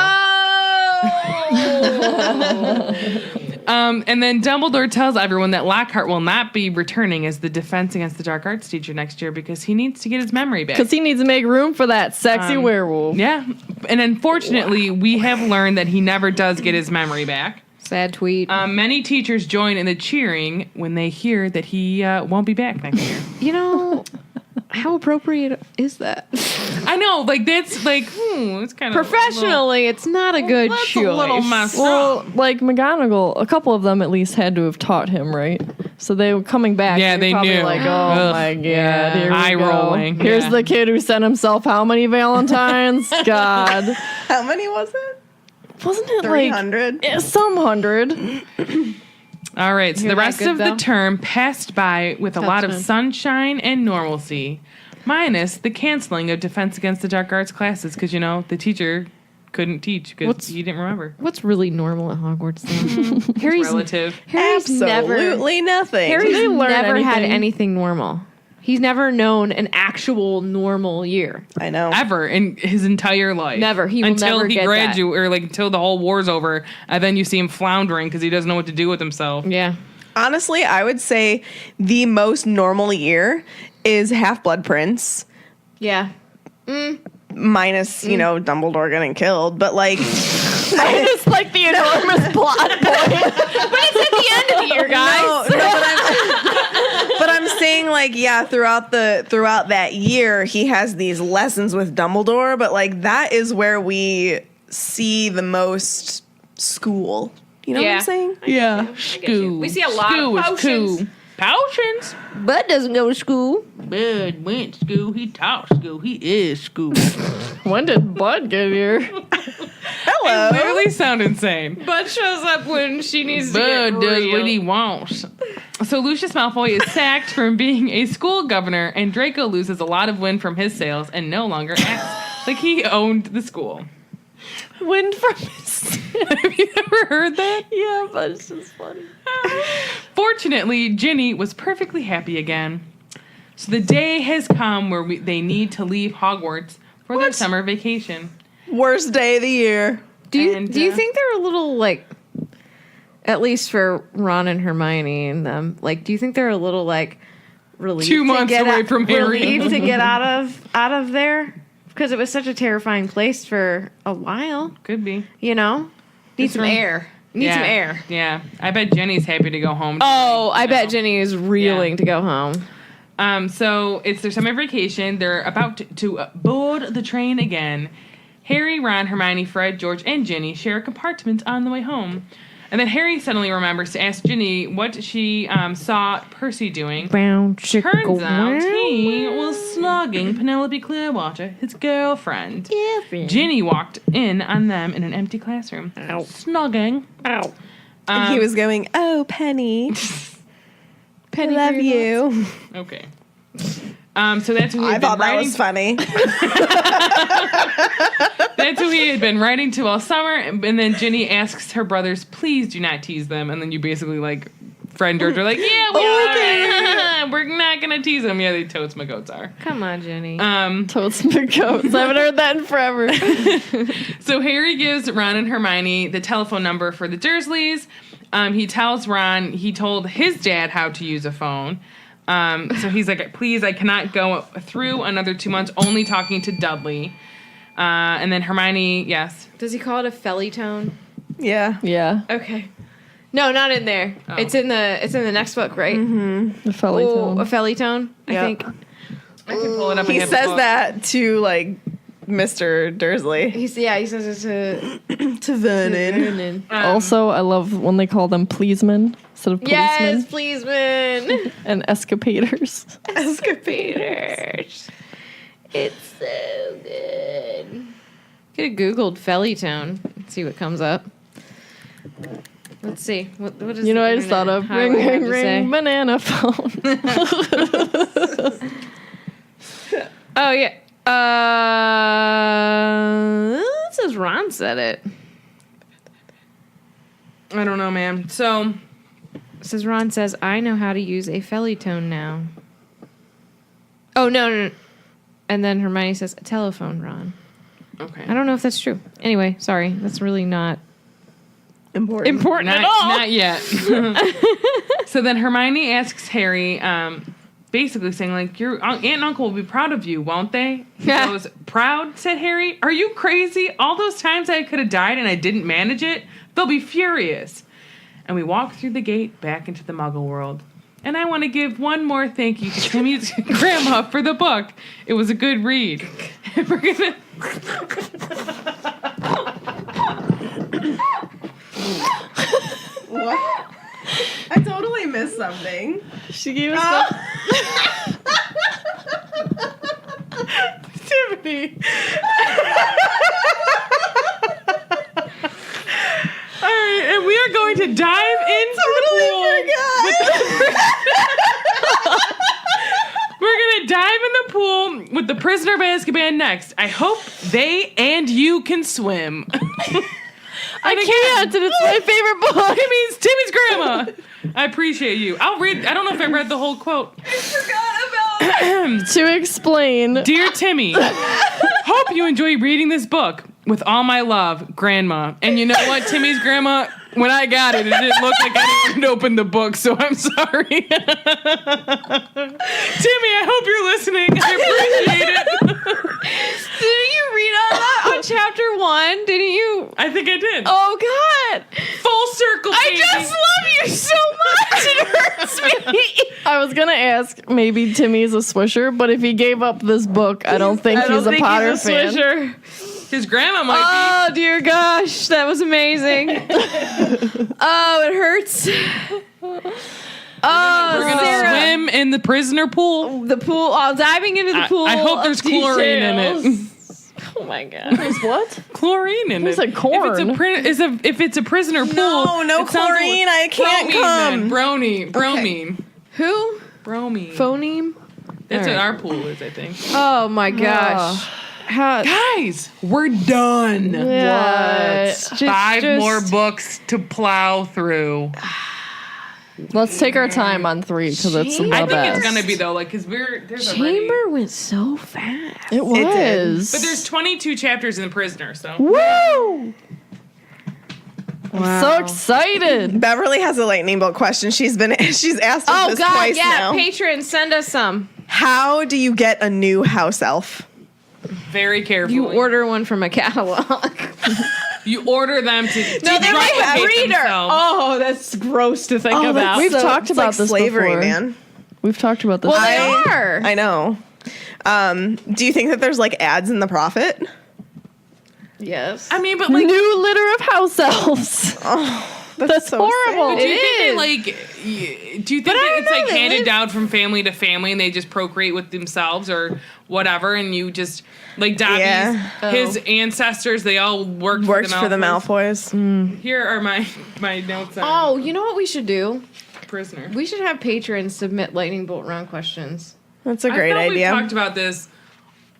and then Dumbledore tells everyone that Lockhart will not be returning as the Defense Against the Dark Arts teacher next year because he needs to get his memory back. Because he needs to make room for that sexy werewolf. Yeah, and unfortunately, we have learned that he never does get his memory back. Sad tweet. Many teachers join in the cheering when they hear that he won't be back next year. You know, how appropriate is that? I know, that's it's kind of Professionally, it's not a good That's choice. a little messed Well, up. like McGonagall, a couple of them at least had to have taught him, right? So they were coming back. Yeah, were they probably knew. like, oh Ugh. my god, Yeah. here we Eye go. rolling. Here's Yeah. the kid who sent himself how many Valentines? God, How many was it? wasn't it 300? like some hundred? All right, so You're the that rest good, of though? the term passed by with a lot of fine. sunshine and normalcy, minus the canceling of Defense Against the Dark Arts classes because, the teacher couldn't teach because What's- he didn't remember. What's really normal at Hogwarts, though? Harry's Relative. Absolutely nothing. Harry's Did they learn never had anything? anything normal. He's never known an actual normal year. I know. Ever in his entire life. Never. He will until never he get that. graduates, or until the whole war's over, and then you see him floundering because he doesn't know what to do with himself. Yeah. Honestly, I would say the most normal year is Half-Blood Prince, Yeah. minus, Dumbledore getting killed. But, It's like the enormous plot point. But it's at the end of the year, guys. but I'm saying, throughout that year, he has these lessons with Dumbledore. But, that is where we see the most school. You know what Yeah. I'm saying? Yeah. School. We see a lot of School is potions. cool. Potions? Bud doesn't go to school. Bud went to school. He taught school. He is school. When did Bud get here? Hello. Literally sound insane. Bud shows up when she needs Bud to get does real. what he wants. So Lucius Malfoy is sacked from being a school governor, and Draco loses a lot of wind from his sails and no longer acts like he owned the school. Wind from his. Have you ever heard that? Yeah, but it's just funny. Fortunately, Ginny was perfectly happy again. So the day has come where they need to leave Hogwarts for their summer vacation. Worst day of the year. Do you And, think they're a little at least for Ron and Hermione and them, do you think they're a little relieved 2 months to get away from Harry? relieved to get out of there? Because it was such a terrifying place for a while, Could be. Need some from- air. Need some air. Yeah. I bet Jenny's happy to go home. Oh, I bet Ginny is reeling to go home. So it's their summer vacation. They're about to board the train again. Harry, Ron, Hermione, Fred, George, and Ginny share a compartment on the way home. And then Harry suddenly remembers to ask Ginny what she saw Percy doing. Turns out he was snogging Penelope Clearwater, his girlfriend. Ginny walked in on them in an empty classroom. Snogging. And he was going, "Oh, Penny, I love you." Okay. So that's who he I had thought been that writing. was funny. That's who he had been writing to all summer. And then Ginny asks her brothers, "Please do not tease them." And then you basically Fred and George are like, "Yeah, we are. We're not gonna tease them." Yeah, they totes my goats are. Come on, Ginny. Totes my goats. I haven't heard that in forever. So Harry gives Ron and Hermione the telephone number for the Dursleys. He tells Ron he told his dad how to use a phone. So he's like, "Please, I cannot go through another 2 months only talking to Dudley." And then Hermione, yes. Does he call it a felly tone? Yeah. Yeah, Okay. No, not in there. Oh. It's in the next book, right? the felly Oh, tone. a felly tone. Yep. I think I can pull it up. He and have a says book. that to Mr. Dursley. he says it to To Vernon. Vernon. Also, I love when they call them pleasemen instead of policemen Yes, policeman. and escapaders. Escapaders. It's so good. Could have Googled felly tone. See what comes up. Let's see. What is You know, the I just thought of internet highway have to say? ring, banana phone. Oh, yeah. It says Ron said it. I don't know, man. So, It says Ron says, I know how to use a Felietone now. Oh, no. And then Hermione says, a telephone, Ron. okay. I don't know if that's true. Anyway, sorry. That's really not Important. important at all. Not yet. So then Hermione asks Harry, basically saying, like, your aunt and uncle will be proud of you, won't they? He goes, proud, said Harry. Are you crazy? All those times I could have died and I didn't manage it? They'll be furious. And we walk through the gate back into the Muggle world. And I want to give one more thank you to Timmy's grandma for the book. It was a good read. We're gonna... What? I totally missed something. She gave us Tiffany. All right, and we are going to dive into the pool. We're going to dive in the pool with the Prisoner of Azkaban next. I hope they and you can swim. I can't, and it's my favorite book. Timmy's grandma. I appreciate you. I'll read. I don't know if I read the whole quote. To explain. Dear Timmy, hope you enjoy reading this book. With all my love, Grandma. And you know what, Timmy's grandma, when I got it didn't look like anyone had opened the book, so I'm sorry. Timmy, I hope you're listening. I appreciate it. Didn't you read all that on chapter 1? Didn't you? I think I did. Oh, God. Full circle, baby. I just love you so much. It hurts me. I was going to ask, maybe Timmy's a Swisher, but if he gave up this book, I don't think he's a Potter fan. Swisher. His grandma might Oh, dear gosh. That was amazing. Oh, it hurts. Oh, We're going to Sarah. swim in the prisoner pool. The pool. Oh, diving into the pool. I hope there's of chlorine in it. details. Oh, my God. There's what? Chlorine in There's it. like corn. If it's a prisoner pool. No it sounds chlorine. I can't come. Bromine. Who? Bromine. Phoneme? That's All what right. our pool is, I think. Oh, my gosh. How, Guys, we're done. what? Just- 5 just- more books to plow through. Let's take our time on 3 because it's the Chamber? I think best. it's gonna be though, like, cause there's Chamber went so fast. It did. was. but there's 22 chapters in the Prisoner, so Woo! Wow. So excited. Beverly has a lightning bolt question. She's asked us Oh, this God, twice yeah. now. Patrons, send us some. How do you get a new house elf? very carefully. You order one from a catalog. You order them to No, they make a replicate breeder. themselves. Oh, that's gross to think about. We've talked it's about like this slavery, before. man. We've talked about this. Well, they are. I know. Do you think that there's like ads in the Prophet? Yes. I mean, but like, New litter of house elves. That's so horrible. do you It think is. that like, do you think that it's like handed down from family to family, and they just procreate with themselves or whatever, and you just like Dobby's, Yeah. his ancestors, they all worked Works for the Malfoys. Here are my notes on Oh, you know what we should do? Prisoner. We should have patrons submit lightning bolt round questions. That's a great I thought idea. We've talked about this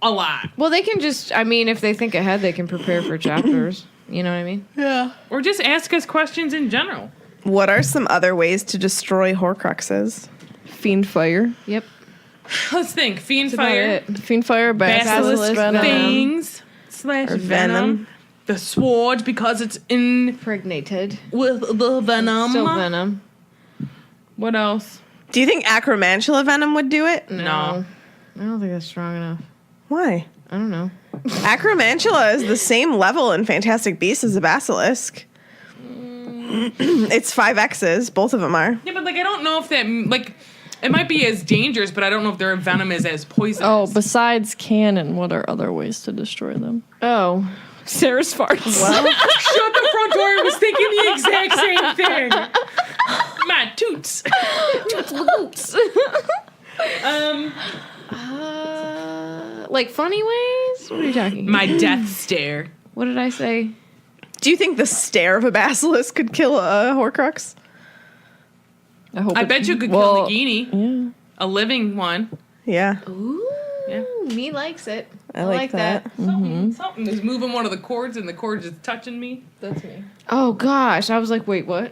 a lot. Well, they can just, I mean, if they think ahead, they can prepare for chapters. You know what I mean? Or just ask us questions in general. What are some other ways to destroy Horcruxes? Fiend fire. Yep. Let's think. Fiend That's about fire, it. Fiend fire, basilisk, basilisk, venom. things, slash Or venom. venom. The sword because it's in Impregnated. with the venom. Still venom. What else? Do you think acromantula venom would do it? No. I don't think that's strong enough. Why? I don't know. Acromantula is the same level in Fantastic Beasts as a basilisk. It's 5 X's. Both of them are. Yeah, but like I don't know if that like it might be as dangerous, but I don't know if their venom is as poisonous. Oh, besides cannon, what are other ways to destroy them? Oh. Sarah's farts. Shut the front door! I was thinking the exact same thing. My toots. Like funny ways? What are you talking about? My death stare. What did I say? Do you think the stare of a basilisk could kill a Horcrux? I bet you could kill Nagini. A living one. Yeah. Ooh, Yeah. me likes it. I like that. Something is moving one of the cords and the cord is touching me. That's me. Oh gosh, I was like, wait, what?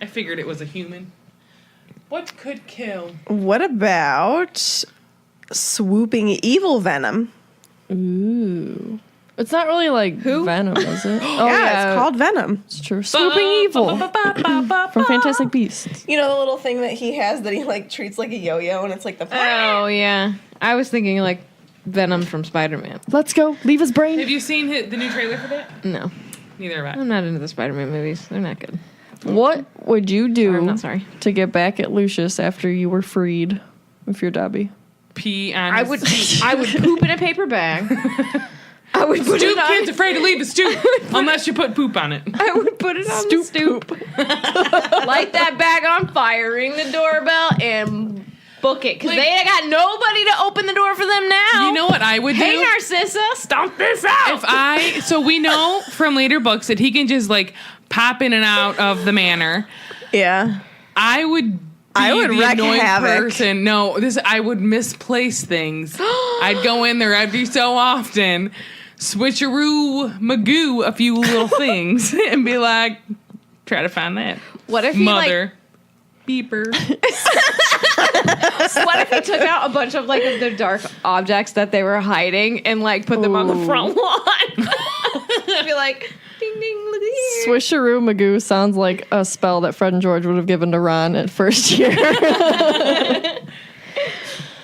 I figured it was a human. What could kill? What about swooping evil venom? Ooh. It's not really like Venom, is it? Oh, Yeah, it's called Venom. It's true. Swooping Evil from Fantastic Beasts. You know the little thing that he has that he like treats like a yo-yo, and it's like the. Oh yeah, I was thinking like Venom from Spider-Man. Let's go. Leave his brain. Have you seen the new trailer for that? No, Neither have I. I'm not into the Spider-Man movies. They're not good. What would you do I'm not sorry. to get back at Lucius after you were freed with your Dobby? Pee on I would poop in a paper bag. I would put Stoop it on. kid's afraid to leave the stoop unless you put poop on it. I would put it on the stoop. Light that bag on fire, ring the doorbell, and book it. Because Like- they ain't got nobody to open the door for them now. You know what I would do? Hey, Narcissa, stomp this out. So we know from later books that he can just like pop in and out of the manor. Yeah. I would the wreak annoying havoc. person. No, I would misplace things. I'd go in there every so often, switcheroo magoo a few little things and be like, try to find that. What if he Mother. Beeper. What if he took out a bunch of like of the dark objects that they were hiding and like put them on the front lawn? Be like, ding ding, look at here. Swisheroo Magoo sounds like a spell that Fred and George would have given to Ron at first year.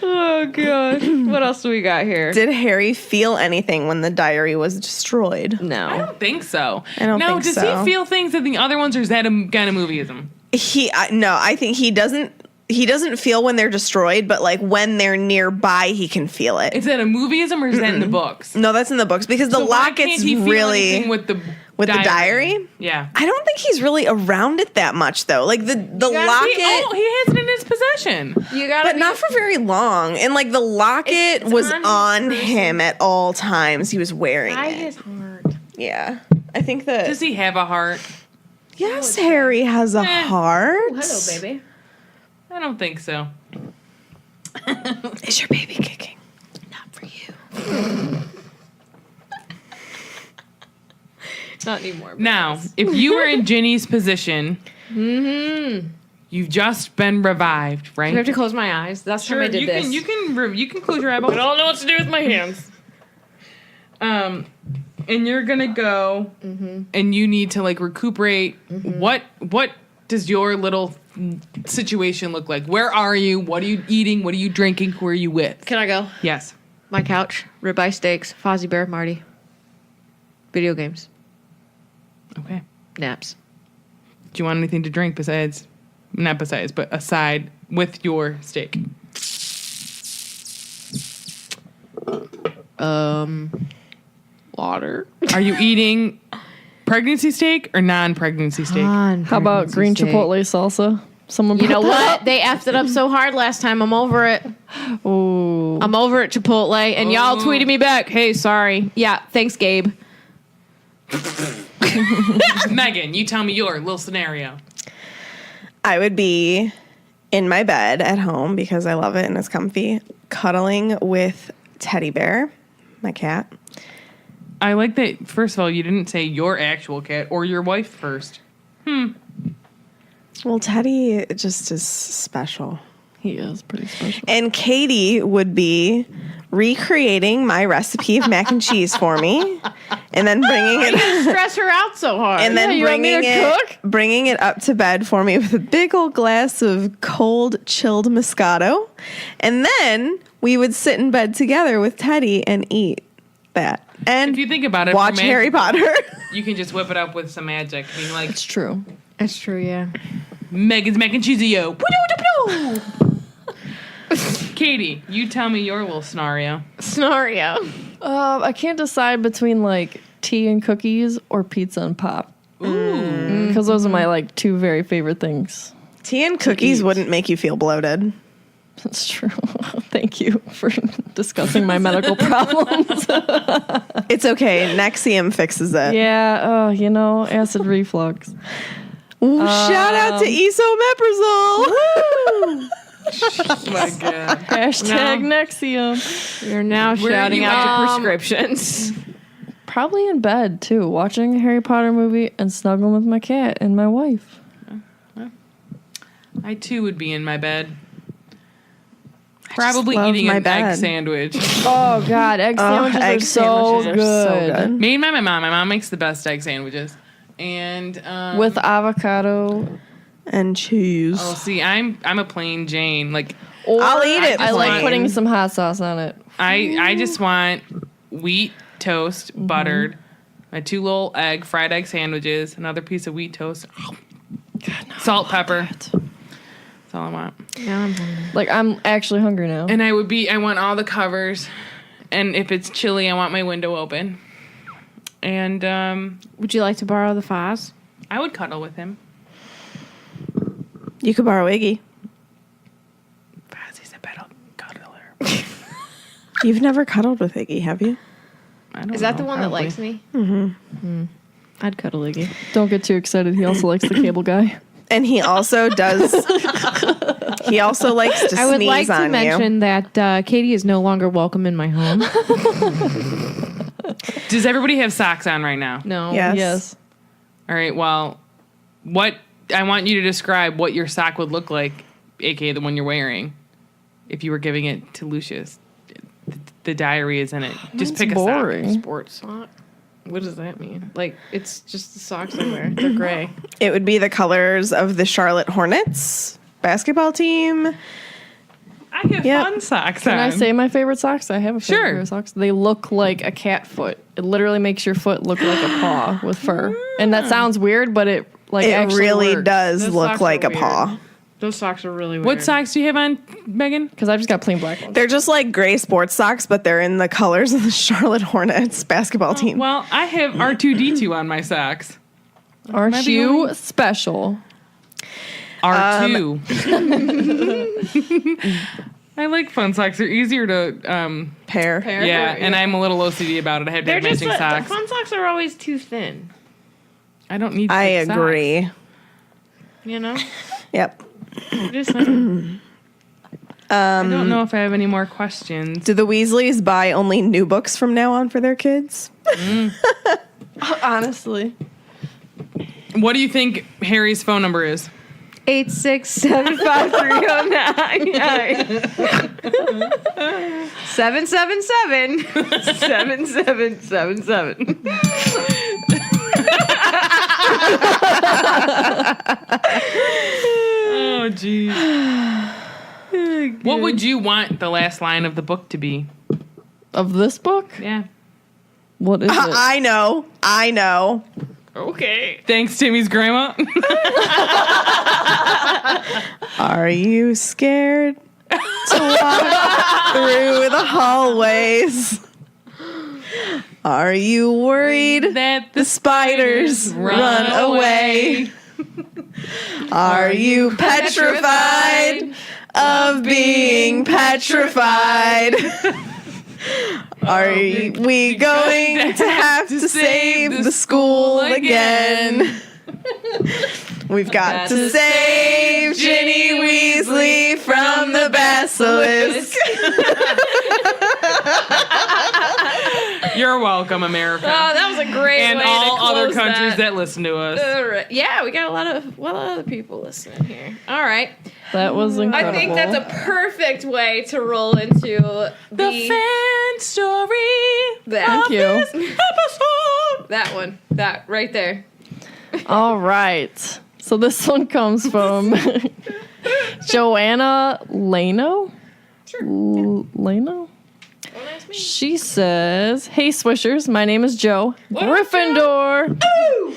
Oh god. What else do we got here? Did Harry feel anything when the diary was destroyed? I No. don't think so. I don't no, think does so. he feel things that the other ones, or is that a kind of movieism? I think he doesn't. He doesn't feel when they're destroyed, but like when they're nearby, he can feel it. Is that a movieism or is that in the books? No, that's in the books because the So why locket's can't he feel really anything with the the diary. Yeah. I don't think he's really around it that much though. Like the locket, He has it in his possession. You gotta but not for very long. And like the locket It's was on his on person. him at all times. He was wearing by it. his heart. Yeah, I think that. Does he have a heart? Yes, Harry has a heart. Hello, baby. I don't think so. Is your baby kicking? Not for you. Not anymore. but Now, yes. if you were in Ginny's position, you've just been revived, right? I have to close my eyes. That's how I did you this. can you can close your eyeballs. I don't know what to do with my hands. And you're gonna go, and you need to like recuperate. What does your little situation look like? Where are you? What are you eating? What are you drinking? Who are you with? Can I go? Yes. My couch, ribeye steaks, Fozzie Bear, Marty. Video games, Okay. naps. Do you want anything to drink besides, not besides, but aside with your steak? Water. Are you eating pregnancy steak or non-pregnancy steak? How about green chipotle salsa? Someone You know brought that what? They effed it up so hard last time. I'm over it. up. Ooh. I'm over it, Chipotle. And y'all tweeted me back. Hey, sorry. Yeah, thanks, Gabe. Megan, you tell me your little scenario. I would be in my bed at home because I love it and it's comfy, cuddling with Teddy Bear, my cat. I like that, first of all, you didn't say your actual cat or your wife first. Well, Teddy just is special. He is pretty special. And Katie would be recreating my recipe of mac and cheese for me, and then bringing it, Stress her out so hard. and then you want me bringing to it, bringing it up to bed for me with a big old glass of cold, chilled Moscato, and then we would sit in bed together with Teddy and eat that, and If you think about it, watch for Harry Potter. you can just whip it up with some magic. Being like, It's true. That's true, yeah. Megan's mac and cheese, yo. Katie, you tell me your little scenario. Scenario. I can't decide between like tea and cookies or pizza and pop. Ooh. Because those are my like two very favorite things. Tea and cookies wouldn't make you feel bloated. That's true. Thank you for discussing my medical problems. It's okay. Nexium fixes it. Yeah, acid reflux. Ooh, shout out to esomeprazole. Oh my god. Hashtag No. Nexium. You're now Where are shouting you out at? to prescriptions. Probably in bed, too, watching a Harry Potter movie and snuggling with my cat and my wife. I too would be in my bed. Probably love eating my an bed. egg sandwich. Oh, God, egg sandwiches egg are so sandwiches are so good. good. Made by my mom. My mom makes the best egg sandwiches. And With avocado. And cheese. oh, see, I'm a plain Jane. Like Or I'll eat it I like plain. putting some hot sauce on it. I just want wheat toast, buttered, my 2 little fried egg sandwiches, another piece of wheat toast, salt, pepper. That's all I want. Yeah, I'm hungry. Like, I'm actually hungry now. And I want all the covers. And if it's chilly, I want my window open. And Would you like to borrow the Foz? I would cuddle with him. You could borrow Iggy. Fozzy's a better cuddler. You've never cuddled with Iggy, have you? I don't Is that know, the one probably. that likes me? Mm-hmm. I'd cuddle Iggy. Don't get too excited. He also likes the cable guy. And he also does. He also likes to I would sneeze like to on mention that Katie is no longer welcome in my home. Does everybody have socks on right now? No. Yes. Yes. All right, well, I want you to describe what your sock would look like, aka the one you're wearing, if you were giving it to Lucius. The diary is in it. Just pick a boring. Sports sock. What does that mean? Like, it's just the socks I wear. They're gray. you. It would be the colors of the Charlotte Hornets basketball team. sock. I have Yep. fun socks Can on. I say my favorite socks? I have a favorite Sure. pair of socks. They look like a cat foot. It literally makes your foot look like a paw with fur. And that sounds weird, but it It actually really works. does Those look socks like are a weird. paw. Those socks are really weird. What socks do you have on, Megan? Because I just got plain black ones. They're just like gray sports socks, but they're in the colors of the Charlotte Hornets basketball team. Well, I have R2D2 on my socks. Aren't Am I the you only- special? R2. I like fun socks. They're easier to, Pair. yeah, and I'm a little OCD about it. I have to They're have just matching the socks. fun socks are always too thin. I don't need I thick agree. socks. You know? Yep. Just saying. I don't know if I have any more questions. Do the Weasleys buy only new books from now on for their kids? Honestly. What do you think Harry's phone number is? 8675309. 777-7777. Oh, geez. What would you want the last line of the book to be? Of this book? Yeah. What is it? I know. Okay. Thanks, Timmy's grandma. Are you scared to walk through the hallways? Are you worried that the spiders run away? Are you petrified of being petrified? Are we going to have to save the school again? We've got to save Ginny Weasley from the basilisk. You're welcome, America. Oh, that was a great And way all to other close countries that. that listen to us. All right. Yeah, we got a lot of other people listening here. All right. That was incredible. I think that's a perfect way to roll into The fan story. Thank you. Episode. That one. That right there. All right. So this one comes from Joanna Lano. Sure. Lano? Don't ask She says, "Hey Swishers, my name is Joe, Gryffindor,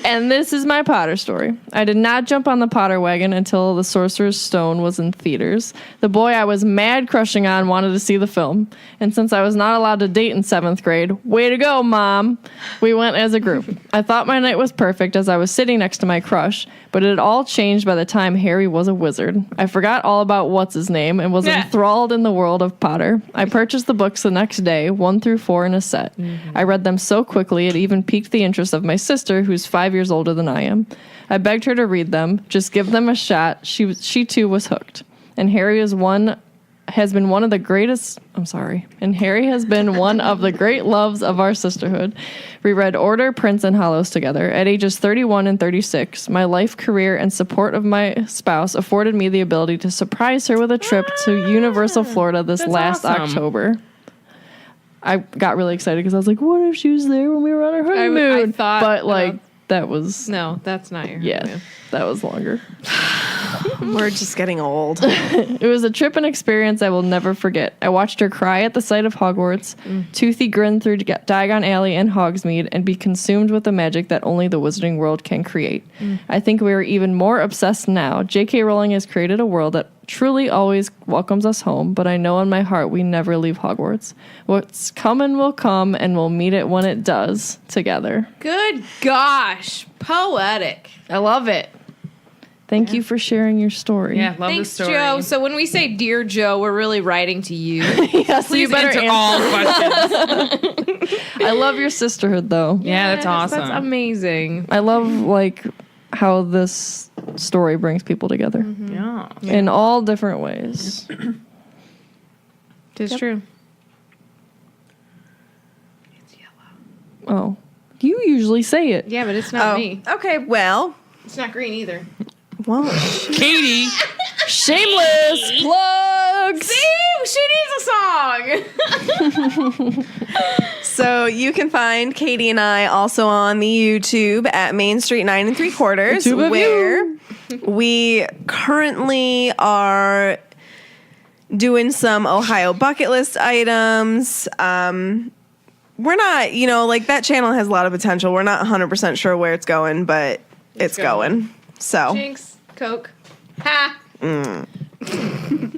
and this is my Potter story. I did not jump on the Potter wagon until The Sorcerer's Stone was in theaters. The boy I was mad crushing on wanted to see the film, and since I was not allowed to date in 7th grade, way to go, Mom, we went as a group. I thought my night was perfect as I was sitting next to my crush, but it had all changed by the time Harry was a wizard. I forgot all about what's his name and was enthralled in the world of Potter. I purchased the books the next day, 1 through 4 in a set. I read them so quickly it even piqued the interest of my sister, who's 5 years older than I am. I begged her to read them, just give them a shot. She too was hooked. And Harry has been one of the greatest loves of our sisterhood. We read Order, Prince, and Hollows together. At ages 31 and 36, my life, career, and support of my spouse afforded me the ability to surprise her with a trip to Universal Florida this last awesome. October. I got really excited because I was like, what if she was there when we were on our honeymoon? I thought, but like, that was... No, that's not your Yeah, honeymoon. that was longer. We're just getting old. It was a trip and experience I will never forget. I watched her cry at the sight of Hogwarts, toothy grin through Diagon Alley and Hogsmeade, and be consumed with the magic that only the wizarding world can create. I think we are even more obsessed now. J.K. Rowling has created a world that truly always welcomes us home, but I know in my heart we never leave Hogwarts. What's coming will come, and we'll meet it when it does, together. Good gosh. Poetic. I love it. Thank you for sharing your story. Yeah, love Thanks, the story. Joe. So when we say Dear Joe, we're really writing to you. Yeah, so you Please better answer all questions. I love your sisterhood, though. Yeah, that's awesome. That's amazing. I love, like, how this story brings people together Yeah. in all different ways. It's true. Oh, you usually say it. Yeah, but it's not me. Okay, well, It's not green either. Katie. Shameless plugs. See, she needs a song. so you can find Katie and I also on the YouTube at Main Street 9 3/4, Two of where we currently are doing some Ohio bucket list items. We're not, like that channel has a lot of potential. We're not 100% sure where it's going, but it's going. So Jinx, Coke. Ha!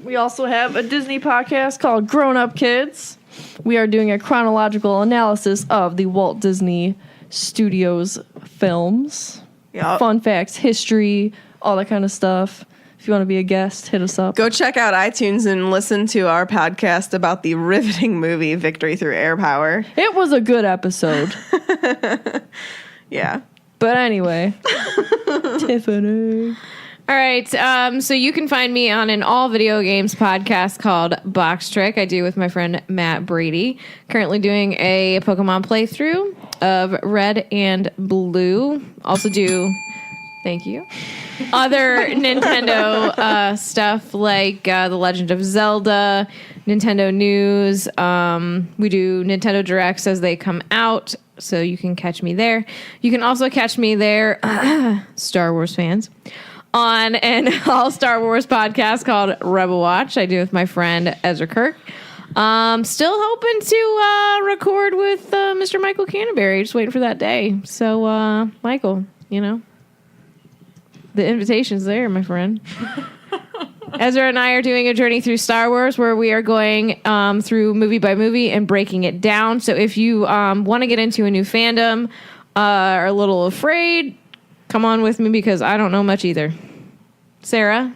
We also have a Disney podcast called Grown Up Kids. We are doing a chronological analysis of the Walt Disney Studios films. Yep. Fun facts, history, all that kind of stuff. If you want to be a guest, hit us up. Go check out iTunes and listen to our podcast about the riveting movie Victory Through Air Power. It was a good episode. Yeah. But anyway. Tiffany. All right, so you can find me on an all video games podcast called Box Trick. I do with my friend Matt Brady. Currently doing a Pokemon playthrough of Red and Blue. Also do, thank you, other Nintendo stuff like The Legend of Zelda, Nintendo news. We do Nintendo Directs as they come out, so you can catch me there. You can also catch me there, Star Wars fans, on an all Star Wars podcast called Rebel Watch. I do with my friend Ezra Kirk. Still hoping to record with Mr. Michael Canterbury. Just waiting for that day. So, Michael, the invitation's there, my friend. Ezra and I are doing a journey through Star Wars where we are going through movie by movie and breaking it down. So if you want to get into a new fandom, are a little afraid, come on with me because I don't know much either. Sarah?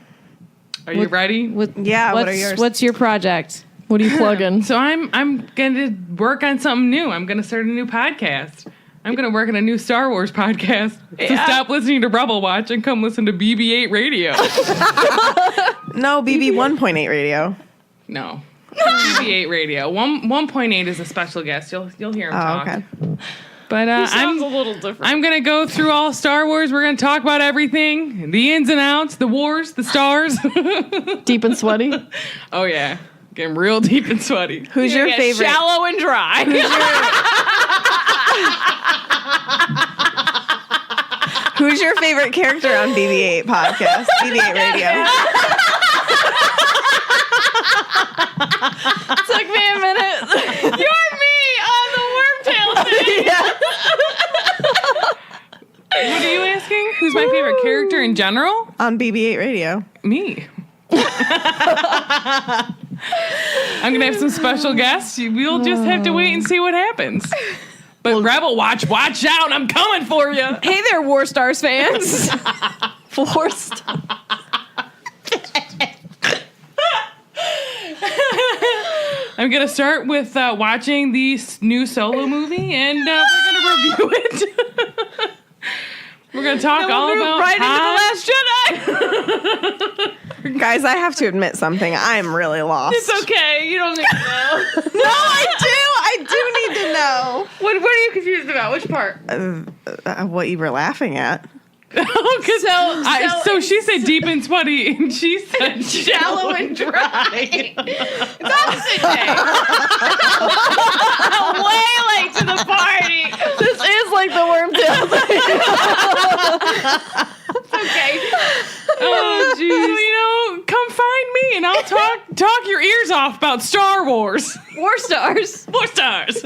Are you ready? What are yours? What's your project? What are you plugging? So I'm going to work on something new. I'm going to start a new podcast. I'm going to work on a new Star Wars podcast. So stop listening to Rebel Watch and come listen to BB-8 Radio. No, BB 1.8 radio. No. BB-8 Radio. 1.8 is a special guest. You'll hear him talk. Okay. But Sounds a little different. I'm going to go through all Star Wars. We're going to talk about everything. The ins and outs, the wars, the stars. Deep and sweaty? Oh, yeah. Getting real deep and sweaty. Who's your favorite? Shallow and dry. Who's your favorite character on BB-8 podcast? BB-8 radio. Took me a minute. You're who's my favorite character in general? On BB-8 Radio. Me. I'm gonna have some special guests. We'll just have to wait and see what happens. But Rebel Watch, watch out! I'm coming for you. Hey there, War Stars fans. Forced. I'm gonna start with watching the new Solo movie, and we're gonna review it. We're gonna talk all about right into the Last Jedi. Guys, I have to admit something. I'm really lost. It's okay. You don't need to know. No, I do need to know. What are you confused about? Which part? What you were laughing at. So she said deep and sweaty, and she said Shallow and dry. It's opposite day. Way late to the party. This is like the Wormtail thing. It's okay. oh, jeez. Come find me, and I'll talk your ears off about Star Wars. War Stars. War Stars.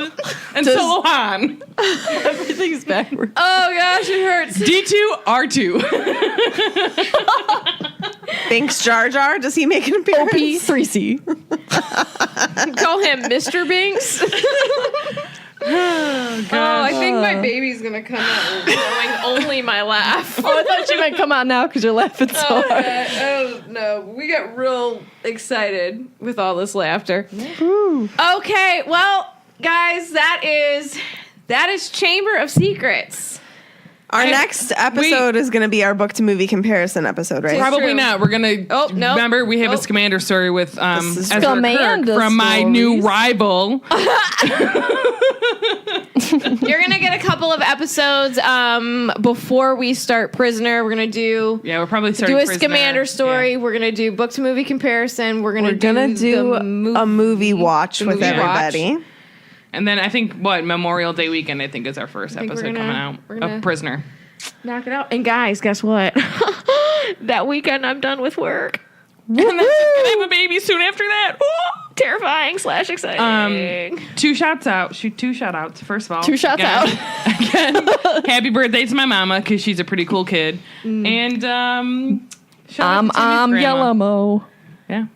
And Solo Han. Everything's backwards. Oh gosh, it hurts. D2, R2. Binks Jar Jar, does he make an appearance? OP3C. Call him Mr. Binks. Oh, I think my baby's gonna come out knowing only my laugh. Oh, I thought you might come out now because you're laughing so hard. Oh no, we got real excited with all this laughter. Okay, well, guys, that is Chamber of Secrets. Our next episode is going to be our book to movie comparison episode, right? Probably true. not. We're gonna. Oh, no. Remember, we have a Oh. Scamander story with is Ezra Scamander Kirk from my new stories. rival. You're gonna get a couple of episodes before we start Prisoner. We're gonna do Yeah, we're probably starting do a Prisoner. Scamander story. Yeah. We're gonna do book to movie comparison. We're gonna do a movie watch with movie watch. everybody. And then I think Memorial Day weekend. I think is our first think we're episode gonna- coming out we're gonna- of Prisoner. knock it out. And guys, guess what? That weekend I'm done with work. And then she's gonna have a baby soon after that. Terrifying / exciting. Two shout outs. First of all, Two shots out. Again, happy birthday to my mama because she's a pretty cool kid. And shout out to Timmy's grandma. Yellow Mo. Yeah.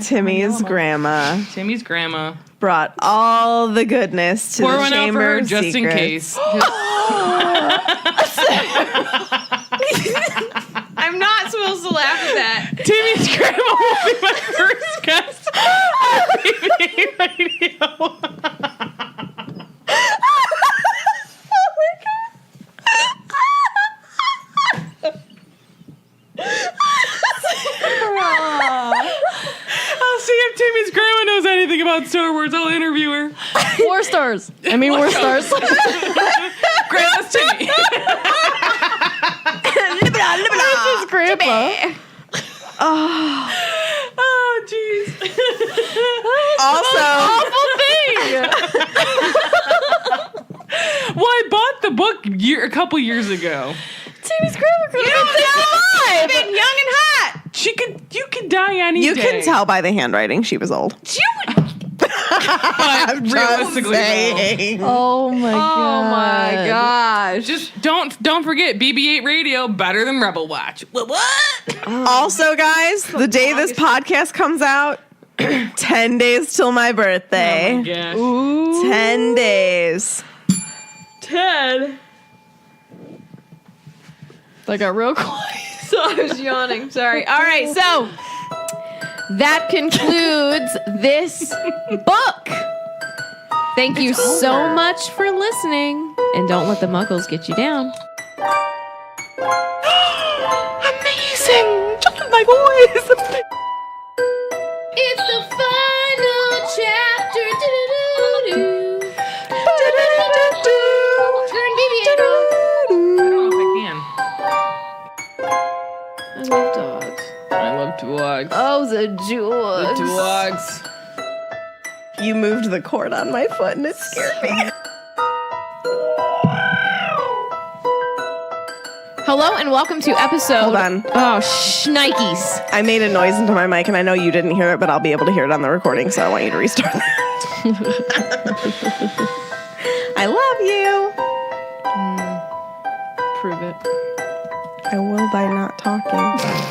Timmy's grandma Timmy's grandma. brought all the goodness to Pour the one out for Chamber her of just Secrets. in case. I'm not supposed to laugh at that. Timmy's grandma will be my first guest on BB Radio. I'll see if Timmy's grandma knows anything about Star Wars. I'll interview her. War Stars. War Stars. Grandma's Timmy. This is Grandpa. Oh, jeez. Also, Well, I bought the book a couple years ago. Timmy's Grandpa. I've been young and hot. You could die any you day. can tell by the handwriting she was old. But realistically, though, Oh my god. Oh my gosh. just don't forget BB-8 Radio better than Rebel Watch. What? Also, guys, the day this podcast comes out, 10 days till my birthday. Oh my gosh. 10 days. Ted. That got real quiet. So I was yawning. Sorry. All right. So that concludes this book. Thank you so much for listening. And don't let the muggles get you down. Amazing! Just my voice. It's the final chapter. Turn BB-8 off. I don't know if I can. I love dogs. I love dogs. Oh, the jewels. Dogs. You moved the cord on my foot and it scared me. Hello and welcome to episode. Hold on. Oh, shnikes. I made a noise into my mic and I know you didn't hear it, but I'll be able to hear it on the recording, so I want you to restart that. I love you. Prove it. I by not talking.